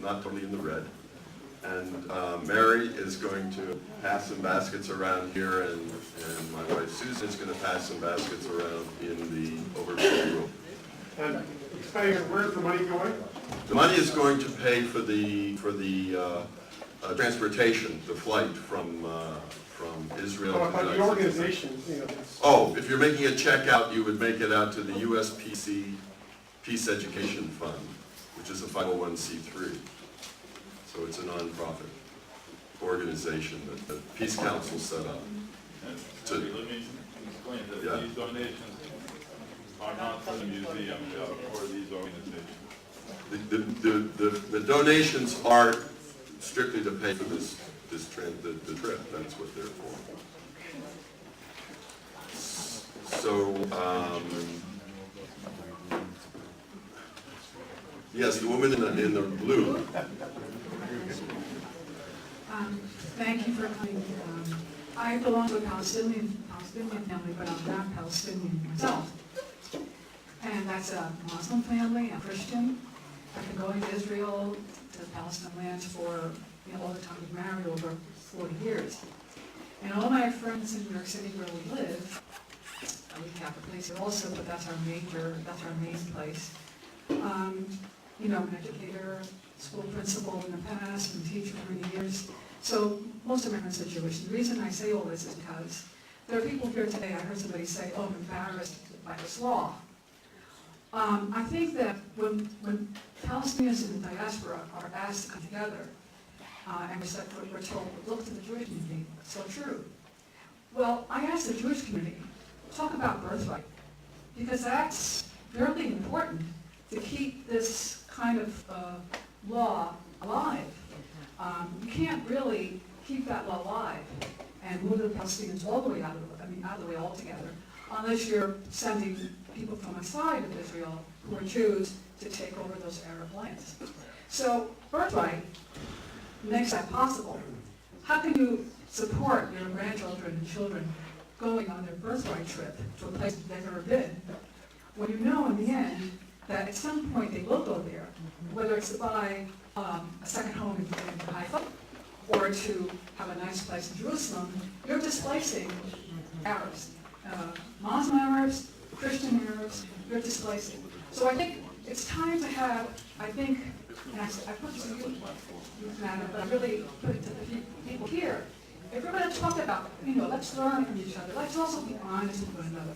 not totally in the red. And Mary is going to pass some baskets around here, and my wife Susan is going to pass some baskets around in the overflow room. And explain, where's the money going? The money is going to pay for the transportation, the flight from Israel. Oh, about the organizations, you know. Oh, if you're making a check out, you would make it out to the USPC Peace Education Fund, which is a 501c3. So it's a non-profit organization that the Peace Council set up. Let me explain that these donations are not for the museum, they are for these organizations. The donations are strictly to pay for the trip. That's what they're for. So, yes, the woman in the blue. Thank you for coming. I belong to a Palestinian family, but I'm not Palestinian myself. And that's a Muslim family, a Christian. I've been going to Israel, to the Palestine lands for all the time we've married, over 40 years. And all my friends in New York City where we live, we have a place here also, but that's our main place. I'm an educator, school principal in the past, and teacher for many years. So most of my friends are Jewish. The reason I say all this is because there are people here today, I heard somebody say, oh, I'm embarrassed by this law. I think that when Palestinians in the diaspora are asked to come together, and we're told, look to the Jewish community, so true. Well, I asked the Jewish community, talk about birthright, because that's really important to keep this kind of law alive. You can't really keep that law alive and move the Palestinians all the way out of the way altogether, unless you're sending people from outside of Israel who are Jews to take over those Arab lands. So birthright makes that possible. How can you support your grandchildren and children going on their birthright trip to a place they've never been, when you know in the end that at some point they will go there, whether it's to buy a second home in Haifa or to have a nice place in Jerusalem, you're displacing Arabs, Muslim Arabs, Christian Arabs, you're displacing. So I think it's time to have, I think, and I put this in youth matter, but I really put it to the people here. If we're going to talk about, let's learn from each other. Let's also be honest with one another.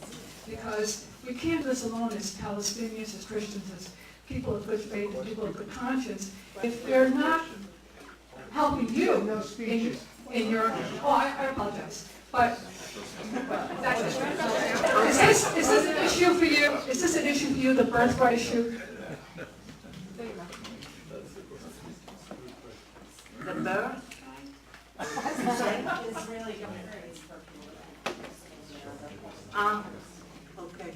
Because we can't do this alone as Palestinians, as Christians, as people of good faith, and people of good conscience, if they're not helping you in your, I apologize. But that's it. Is this an issue for you? Is this an issue for you, the birthright issue? The birth? Israeli comprise for people. Okay.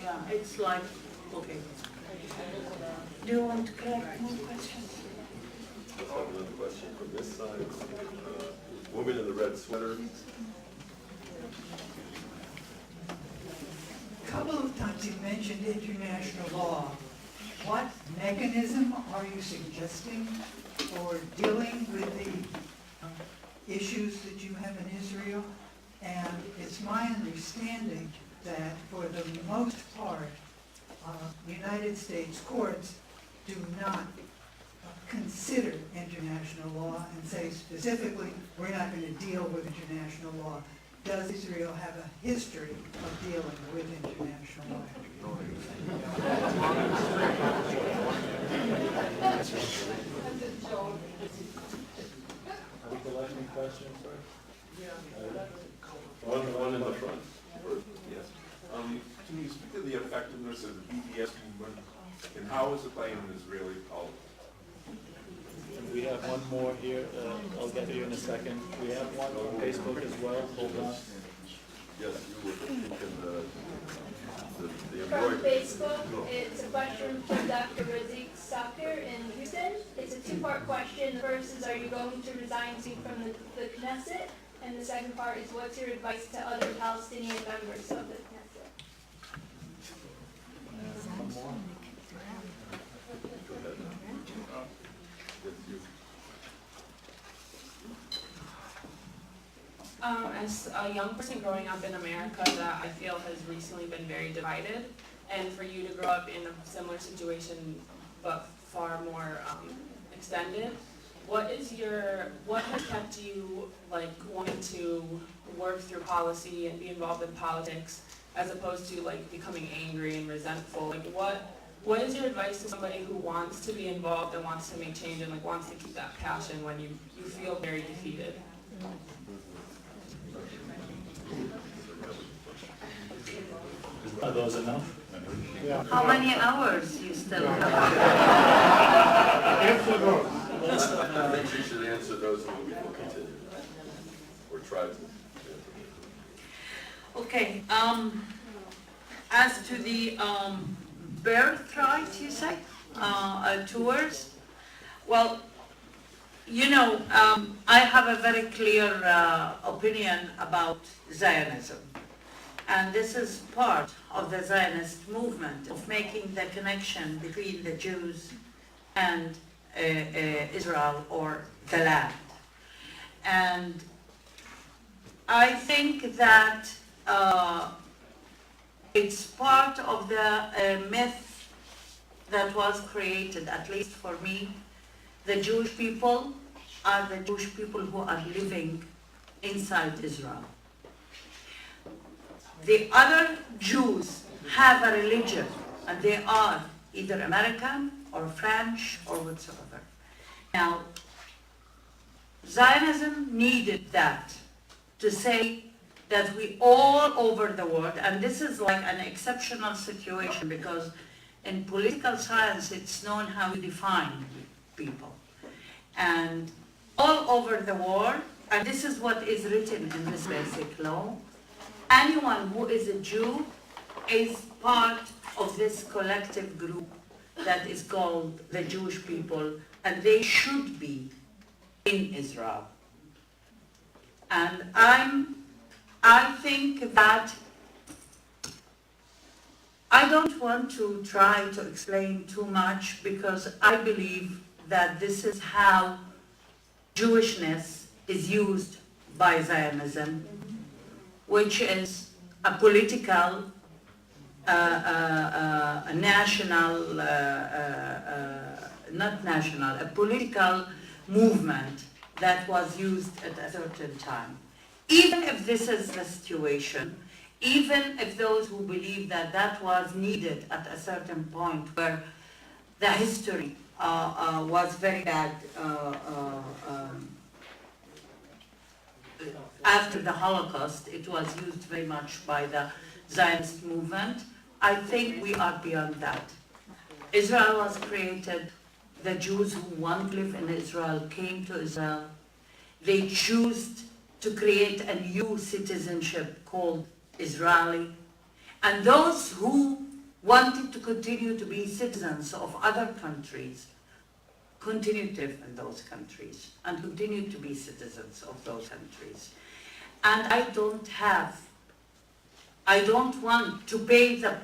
Yeah, it's like, okay. Do you want to collect more questions? Let's have another question from this side. Woman in the red sweater. A couple of times you mentioned international law. What mechanism are you suggesting for dealing with the issues that you have in Israel? And it's my understanding that for the most part, United States courts do not consider international law and say specifically, we're not going to deal with international law. Does Israel have a history of dealing with international law? Are we collecting questions, sir? One in the front. Yes. Can you speak to the effectiveness of the BDS movement and how is it playing in Israeli politics? And we have one more here. I'll get to you in a second. We have one on Facebook as well. Hold on. Yes, you were thinking the From Facebook, it's a question from Dr. Razik Sakir in Houston. It's a two-part question. The first is, are you going to resign from the Knesset? And the second part is, what's your advice to other Palestinian members of the Knesset? One more. As a young person growing up in America that I feel has recently been very divided, and for you to grow up in a similar situation but far more extended, what has kept you wanting to work through policy and be involved in politics as opposed to becoming angry and resentful? What is your advice to somebody who wants to be involved and wants to make change and wants to keep that passion when you feel very defeated? Are those enough? Yeah. How many hours you still have? Answer those. I think you should answer those and we will continue. Or try to. Okay, as to the birthright, you say, tours, well, I have a very clear opinion about Zionism. And this is part of the Zionist movement of making the connection between the Jews and Israel or the land. And I think that it's part of the myth that was created, at least for me. The Jewish people are the Jewish people who are living inside Israel. The other Jews have a religion, and they are either American or French or whatsoever. Now, Zionism needed that to say that we all over the world, and this is like an exceptional situation because in political science it's known how to define people. And all over the world, and this is what is written in this basic law, anyone who is a Jew is part of this collective group that is called the Jewish people, and they should be in Israel. And I think that I don't want to try to explain too much because I believe that this is how Jewishness is used by Zionism, which is a political, a national, not national, a political movement that was used at a certain time. Even if this is the situation, even if those who believe that that was needed at a certain point where the history was very bad after the Holocaust, it was used very much by the Zionist movement. I think we are beyond that. Israel was created. The Jews who want to live in Israel came to Israel. They chose to create a new citizenship called Israeli. And those who wanted to continue to be citizens of other countries continued to live in those countries and continue to be citizens of those countries. And I don't want to pay the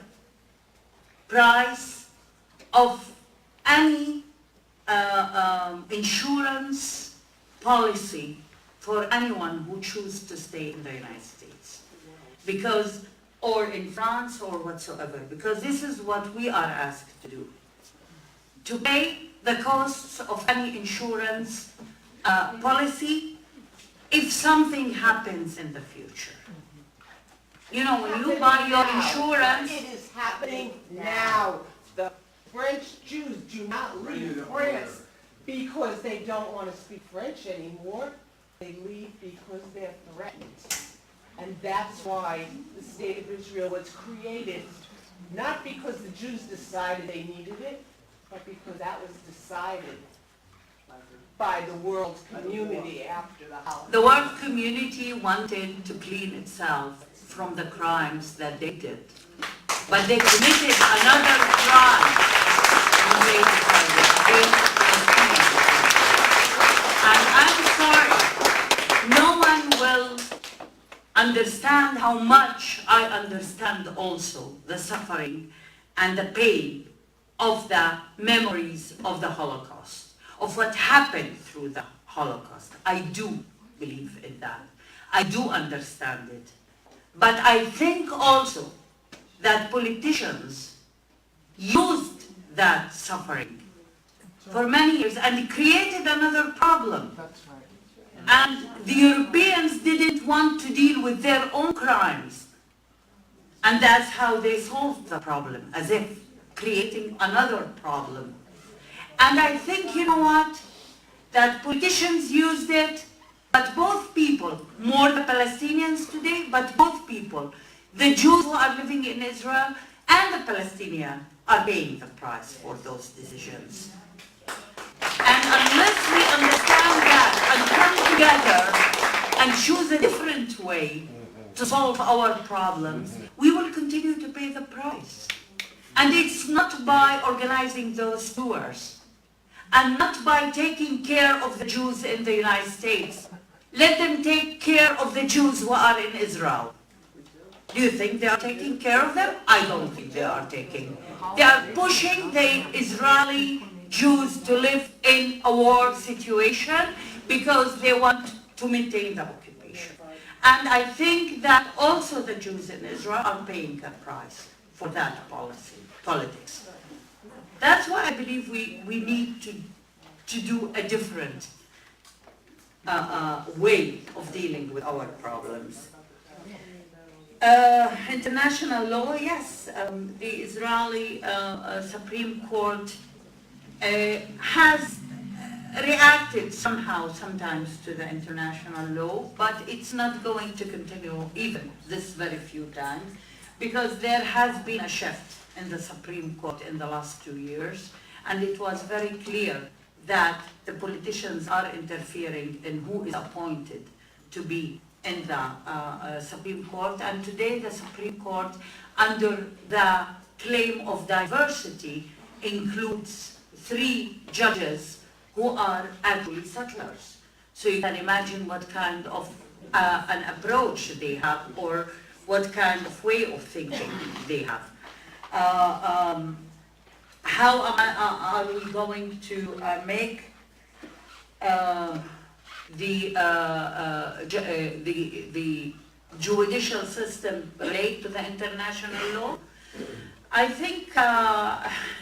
price of any insurance policy for anyone who chooses to stay in the United States, because, or in France or whatsoever, because this is what we are asked to do, to pay the costs of any insurance policy if something happens in the future. You know, when you buy your insurance... It is happening now. The French Jews do not leave France because they don't want to speak French anymore. They leave because they're threatened. And that's why the State of Israel was created, not because the Jews decided they needed it, but because that was decided by the world community after the Holocaust. The world community wanted to clean itself from the crimes that they did. But they committed another crime when they decided to hate Palestinians. And I'm sorry, no one will understand how much I understand also the suffering and the pain of the memories of the Holocaust, of what happened through the Holocaust. I do believe in that. I do understand it. But I think also that politicians used that suffering for many years and created another problem. And the Europeans didn't want to deal with their own crimes. And that's how they solved the problem, as if creating another problem. And I think, you know what, that politicians used it, but both people, more the Palestinians today, but both people, the Jews who are living in Israel and the Palestinians, are paying the price for those decisions. And unless we understand that and come together and choose a different way to solve our problems, we will continue to pay the price. And it's not by organizing those tours, and not by taking care of the Jews in the United States. Let them take care of the Jews who are in Israel. Do you think they are taking care of them? I don't think they are taking. They are pushing the Israeli Jews to live in a war situation because they want to maintain the occupation. And I think that also the Jews in Israel are paying a price for that politics. That's why I believe we need to do a different way of dealing with our problems. International law, yes, the Israeli Supreme Court has reacted somehow sometimes to the international law, but it's not going to continue even this very few times, because there has been a shift in the Supreme Court in the last 2 years, and it was very clear that the politicians are interfering in who is appointed to be in the Supreme Court. And today the Supreme Court, under the claim of diversity, includes 3 judges who are actually settlers. So you can imagine what kind of an approach they have, or what kind of way of thinking they have. how are we going to make the judicial system relate to the international law? I think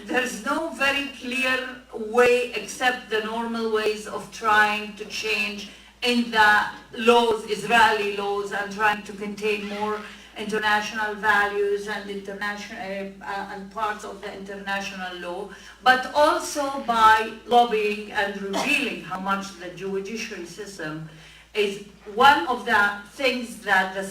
there's no very clear way except the normal ways of trying to change in the laws, Israeli laws, and trying to contain more international values and international and parts of the international law, but also by lobbying and revealing how much the judiciary system is one of the things that the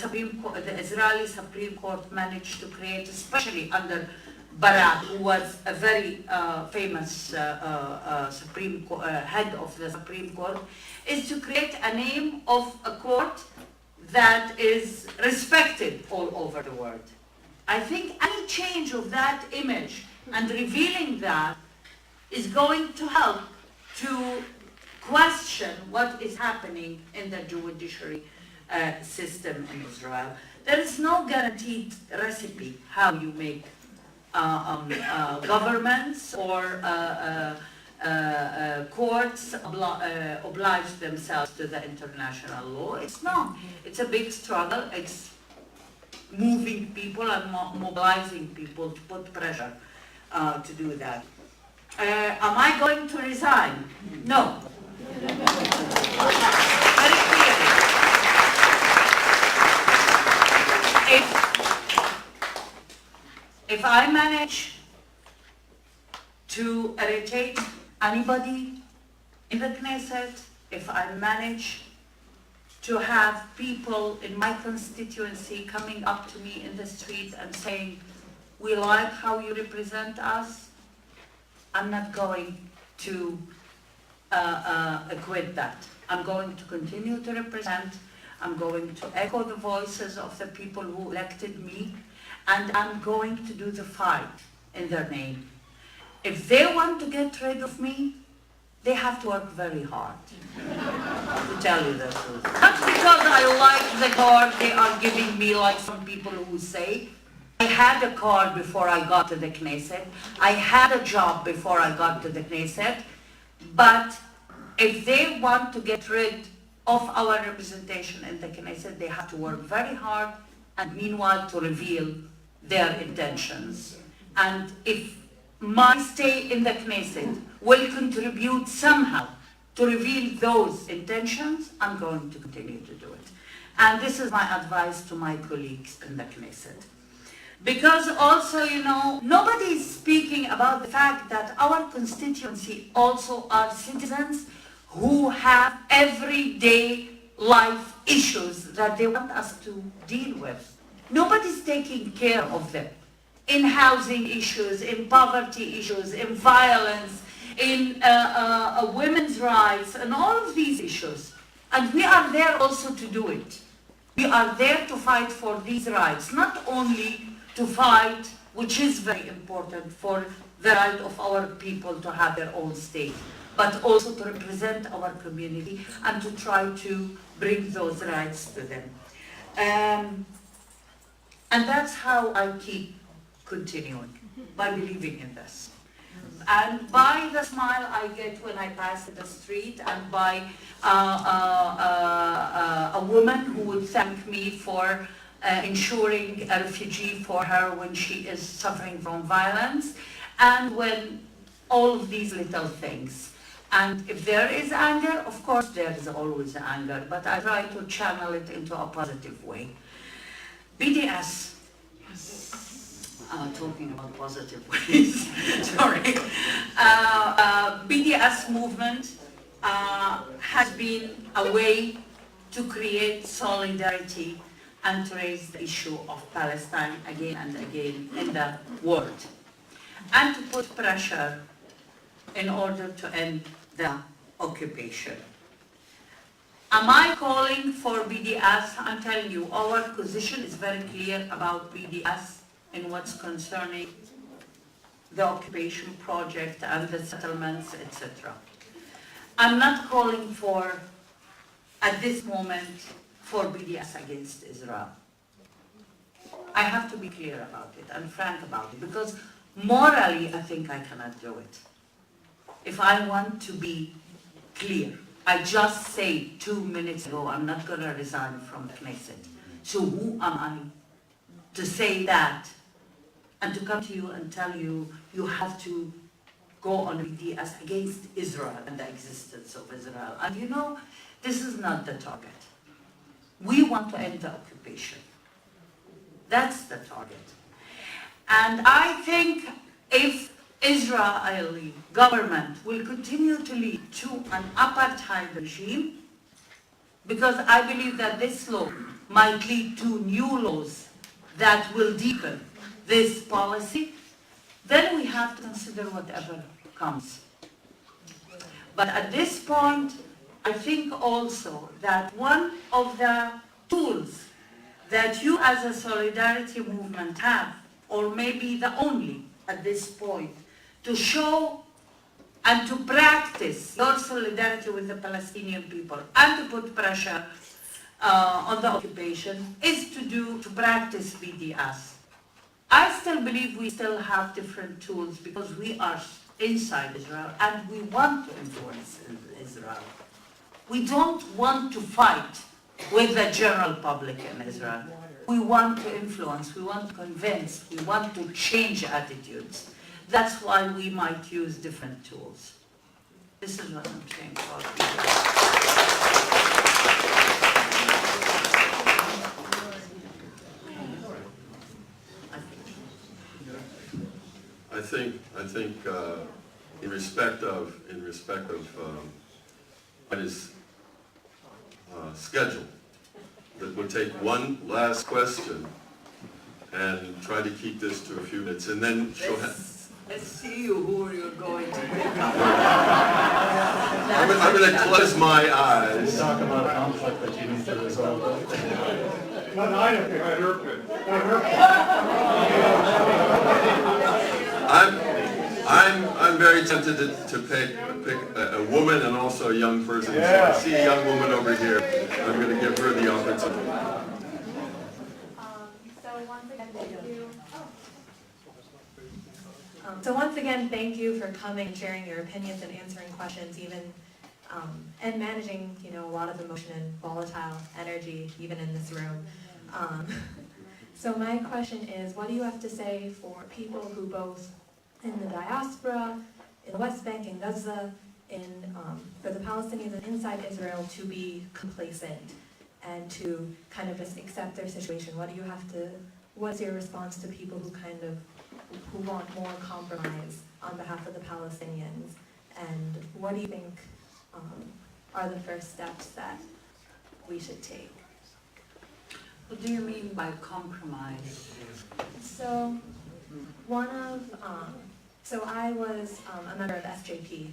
Israeli Supreme Court managed to create, especially under Barak, who was a very famous head of the Supreme Court, is to create a name of a court that is respected all over the world. I think any change of that image and revealing that is going to help to question what is happening in the judiciary system in Israel. There is no guaranteed recipe how you make governments or courts oblige themselves to the international law. It's not. It's a big struggle. It's moving people and mobilizing people to put pressure to do that. Am I going to resign? No. Very clearly. If I manage to irritate anybody in the Knesset, if I manage to have people in my constituency coming up to me in the street and saying, we like how you represent us, I'm not going to quit that. I'm going to continue to represent, I'm going to echo the voices of the people who elected me, and I'm going to do the fight in their name. If they want to get rid of me, they have to work very hard, to tell you the truth. Not because I like the card they are giving me, like some people who say. I had a card before I got to the Knesset. I had a job before I got to the Knesset. But if they want to get rid of our representation in the Knesset, they have to work very hard and meanwhile to reveal their intentions. And if my stay in the Knesset will contribute somehow to reveal those intentions, I'm going to continue to do it. And this is my advice to my colleagues in the Knesset. Because also, you know, nobody is speaking about the fact that our constituency also are citizens who have everyday life issues that they want us to deal with. Nobody's taking care of them. In housing issues, in poverty issues, in violence, in women's rights, and all of these issues. And we are there also to do it. We are there to fight for these rights, not only to fight, which is very important, for the right of our people to have their own state, but also to represent our community and to try to bring those rights to them. And that's how I keep continuing, by believing in this. And by the smile I get when I pass in the street, and by a woman who would thank me for ensuring a refugee for her when she is suffering from violence, and when all of these little things. And if there is anger, of course there is always anger, but I try to channel it into a positive way. BDS. Talking about positive ways, sorry. BDS movement has been a way to create solidarity and to raise the issue of Palestine again and again in the world, and to put pressure in order to end the occupation. Am I calling for BDS? I'm telling you, our position is very clear about BDS in what's concerning the occupation project and the settlements, etc. I'm not calling for, at this moment, for BDS against Israel. I have to be clear about it and frank about it, because morally I think I cannot do it. If I want to be clear, I just said 2 minutes ago I'm not going to resign from the Knesset. So who am I to say that and to come to you and tell you you have to go on BDS against Israel and the existence of Israel? And you know, this is not the target. We want to end the occupation. That's the target. And I think if Israeli government will continue to lead to an apartheid regime, because I believe that this law might lead to new laws that will deepen this policy, then we have to consider whatever comes. But at this point, I think also that one of the tools that you as a solidarity movement have, or maybe the only at this point, to show and to practice your solidarity with the Palestinian people and to put pressure on the occupation is to practice BDS. I still believe we still have different tools because we are inside Israel and we want to influence Israel. We don't want to fight with the general public in Israel. We want to influence, we want to convince, we want to change attitudes. That's why we might use different tools. This is what I'm saying about I think in respect of what is scheduled, that we'll take one last question and try to keep this to a few minutes, and then she'll have. Let's see who you're going to pick up. I'm going to close my eyes. We'll talk about conflict that you need to resolve. I'm very tempted to pick a woman and also a young person. So I see a young woman over here. I'm going to give her the opportunity. So once again, thank you for coming and sharing your opinions and answering questions, even and managing, a lot of emotion and volatile energy, even in this room. So my question is, what do you have to say for people who both in the diaspora, in the West Bank, in Gaza, for the Palestinians and inside Israel to be complacent and to kind of just accept their situation? What's your response to people who want more compromise on behalf of the Palestinians? And what do you think are the first steps that we should take? What do you mean by compromise? So, I was a member of SJP,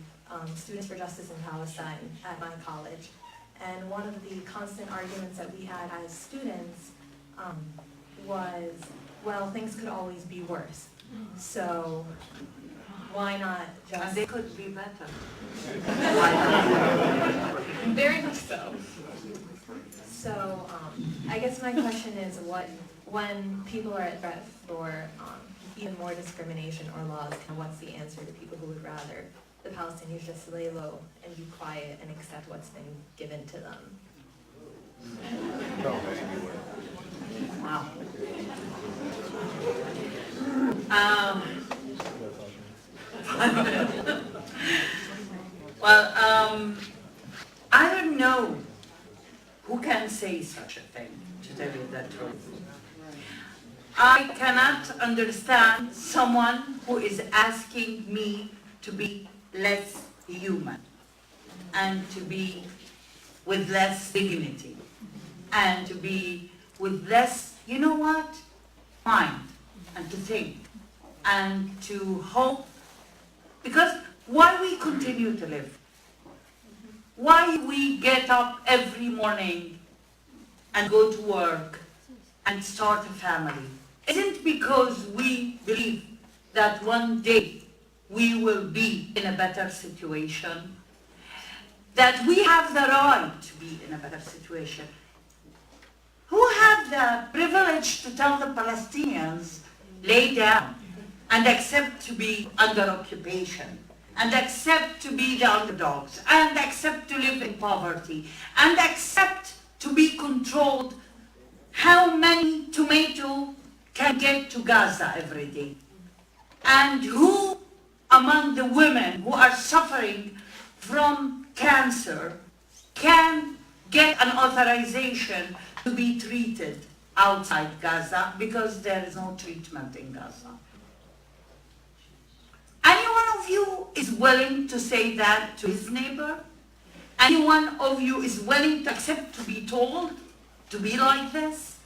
Students for Justice in Palestine, at my college. And one of the constant arguments that we had as students was, well, things could always be worse. So why not just... And they could be better. Very much so. So I guess my question is, when people are at threat for even more discrimination or laws, what's the answer to people who would rather the Palestinians just lay low and be quiet and accept what's been given to them? Wow. I don't know who can say such a thing, to tell you the truth. I cannot understand someone who is asking me to be less human and to be with less dignity and to be with less, mind and to think and to hope. Because why we continue to live? Why we get up every morning and go to work and start a family? Isn't because we believe that one day we will be in a better situation, that we have the right to be in a better situation. Who has have the privilege to tell the Palestinians, lay down and accept to be under occupation, and accept to be the underdogs, and accept to live in poverty, and accept to be controlled how many tomatoes can get to Gaza every day. And who among the women who are suffering from cancer can get an authorization to be treated outside Gaza because there is no treatment in Gaza? Any one of you is willing to say that to his neighbor? Any one of you is willing to accept to be told to be like this?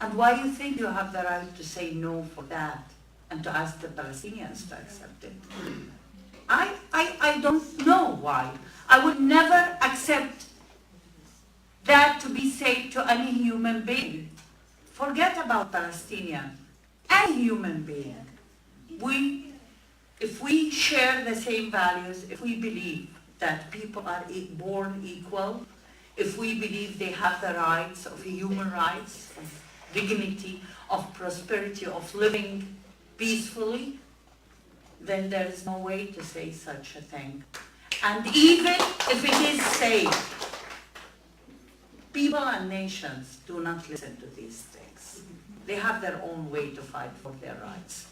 And why do you think you have the right to say no for that and to ask the Palestinians to accept it? I don't know why. I would never accept that to be said to any human being. Forget about Palestinian. Any human being. If we share the same values, if we believe that people are born equal, if we believe they have the rights of human rights, of dignity, of prosperity, of living peacefully, then there is no way to say such a thing. And even if it is said, people and nations do not listen to these things. They have their own way to fight for their rights.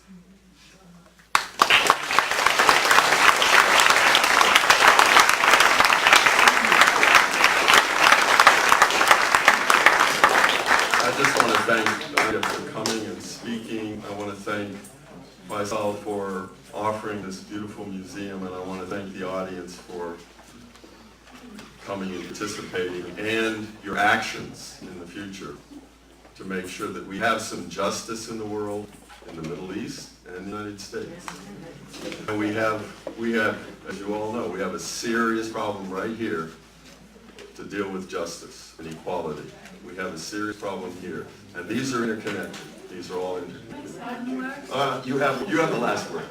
I just want to thank Aida for coming and speaking. I want to thank Faisal for offering this beautiful museum, and I want to thank the audience for coming and participating, and your actions in the future to make sure that we have some justice in the world, in the Middle East and the United States. And we have, as you all know, we have a serious problem right here to deal with justice and equality. We have a serious problem here, and these are interconnected. These are all interconnected. You have the last word.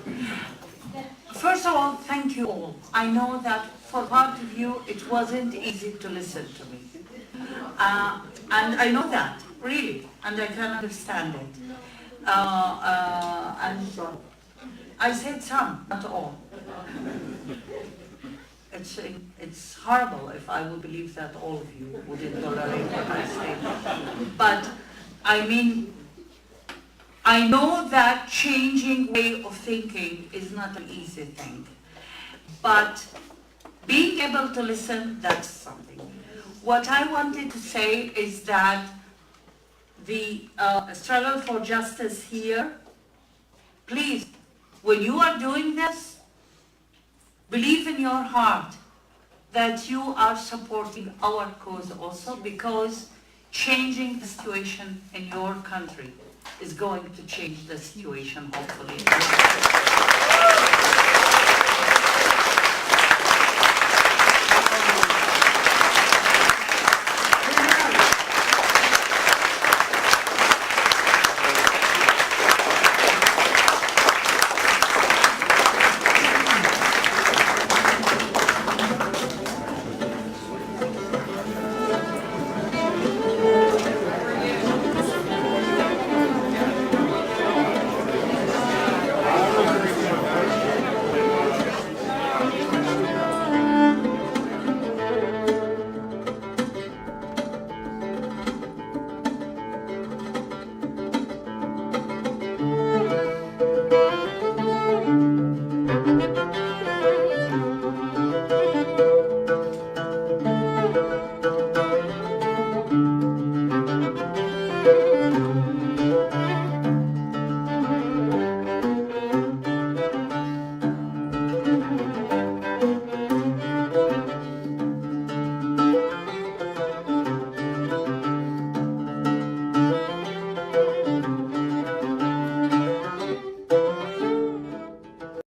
First of all, thank you all. I know that for part of you, it wasn't easy to listen to me. And I know that, really, and I can understand it. And I said some, not all. It's horrible if I would believe that all of you wouldn't tolerate what I say. But, I mean, I know that changing way of thinking is not an easy thing. But being able to listen, that's something. What I wanted to say is that the struggle for justice here, please, when you are doing this, believe in your heart that you are supporting our cause also, because changing the situation in your country is going to change the situation, hopefully.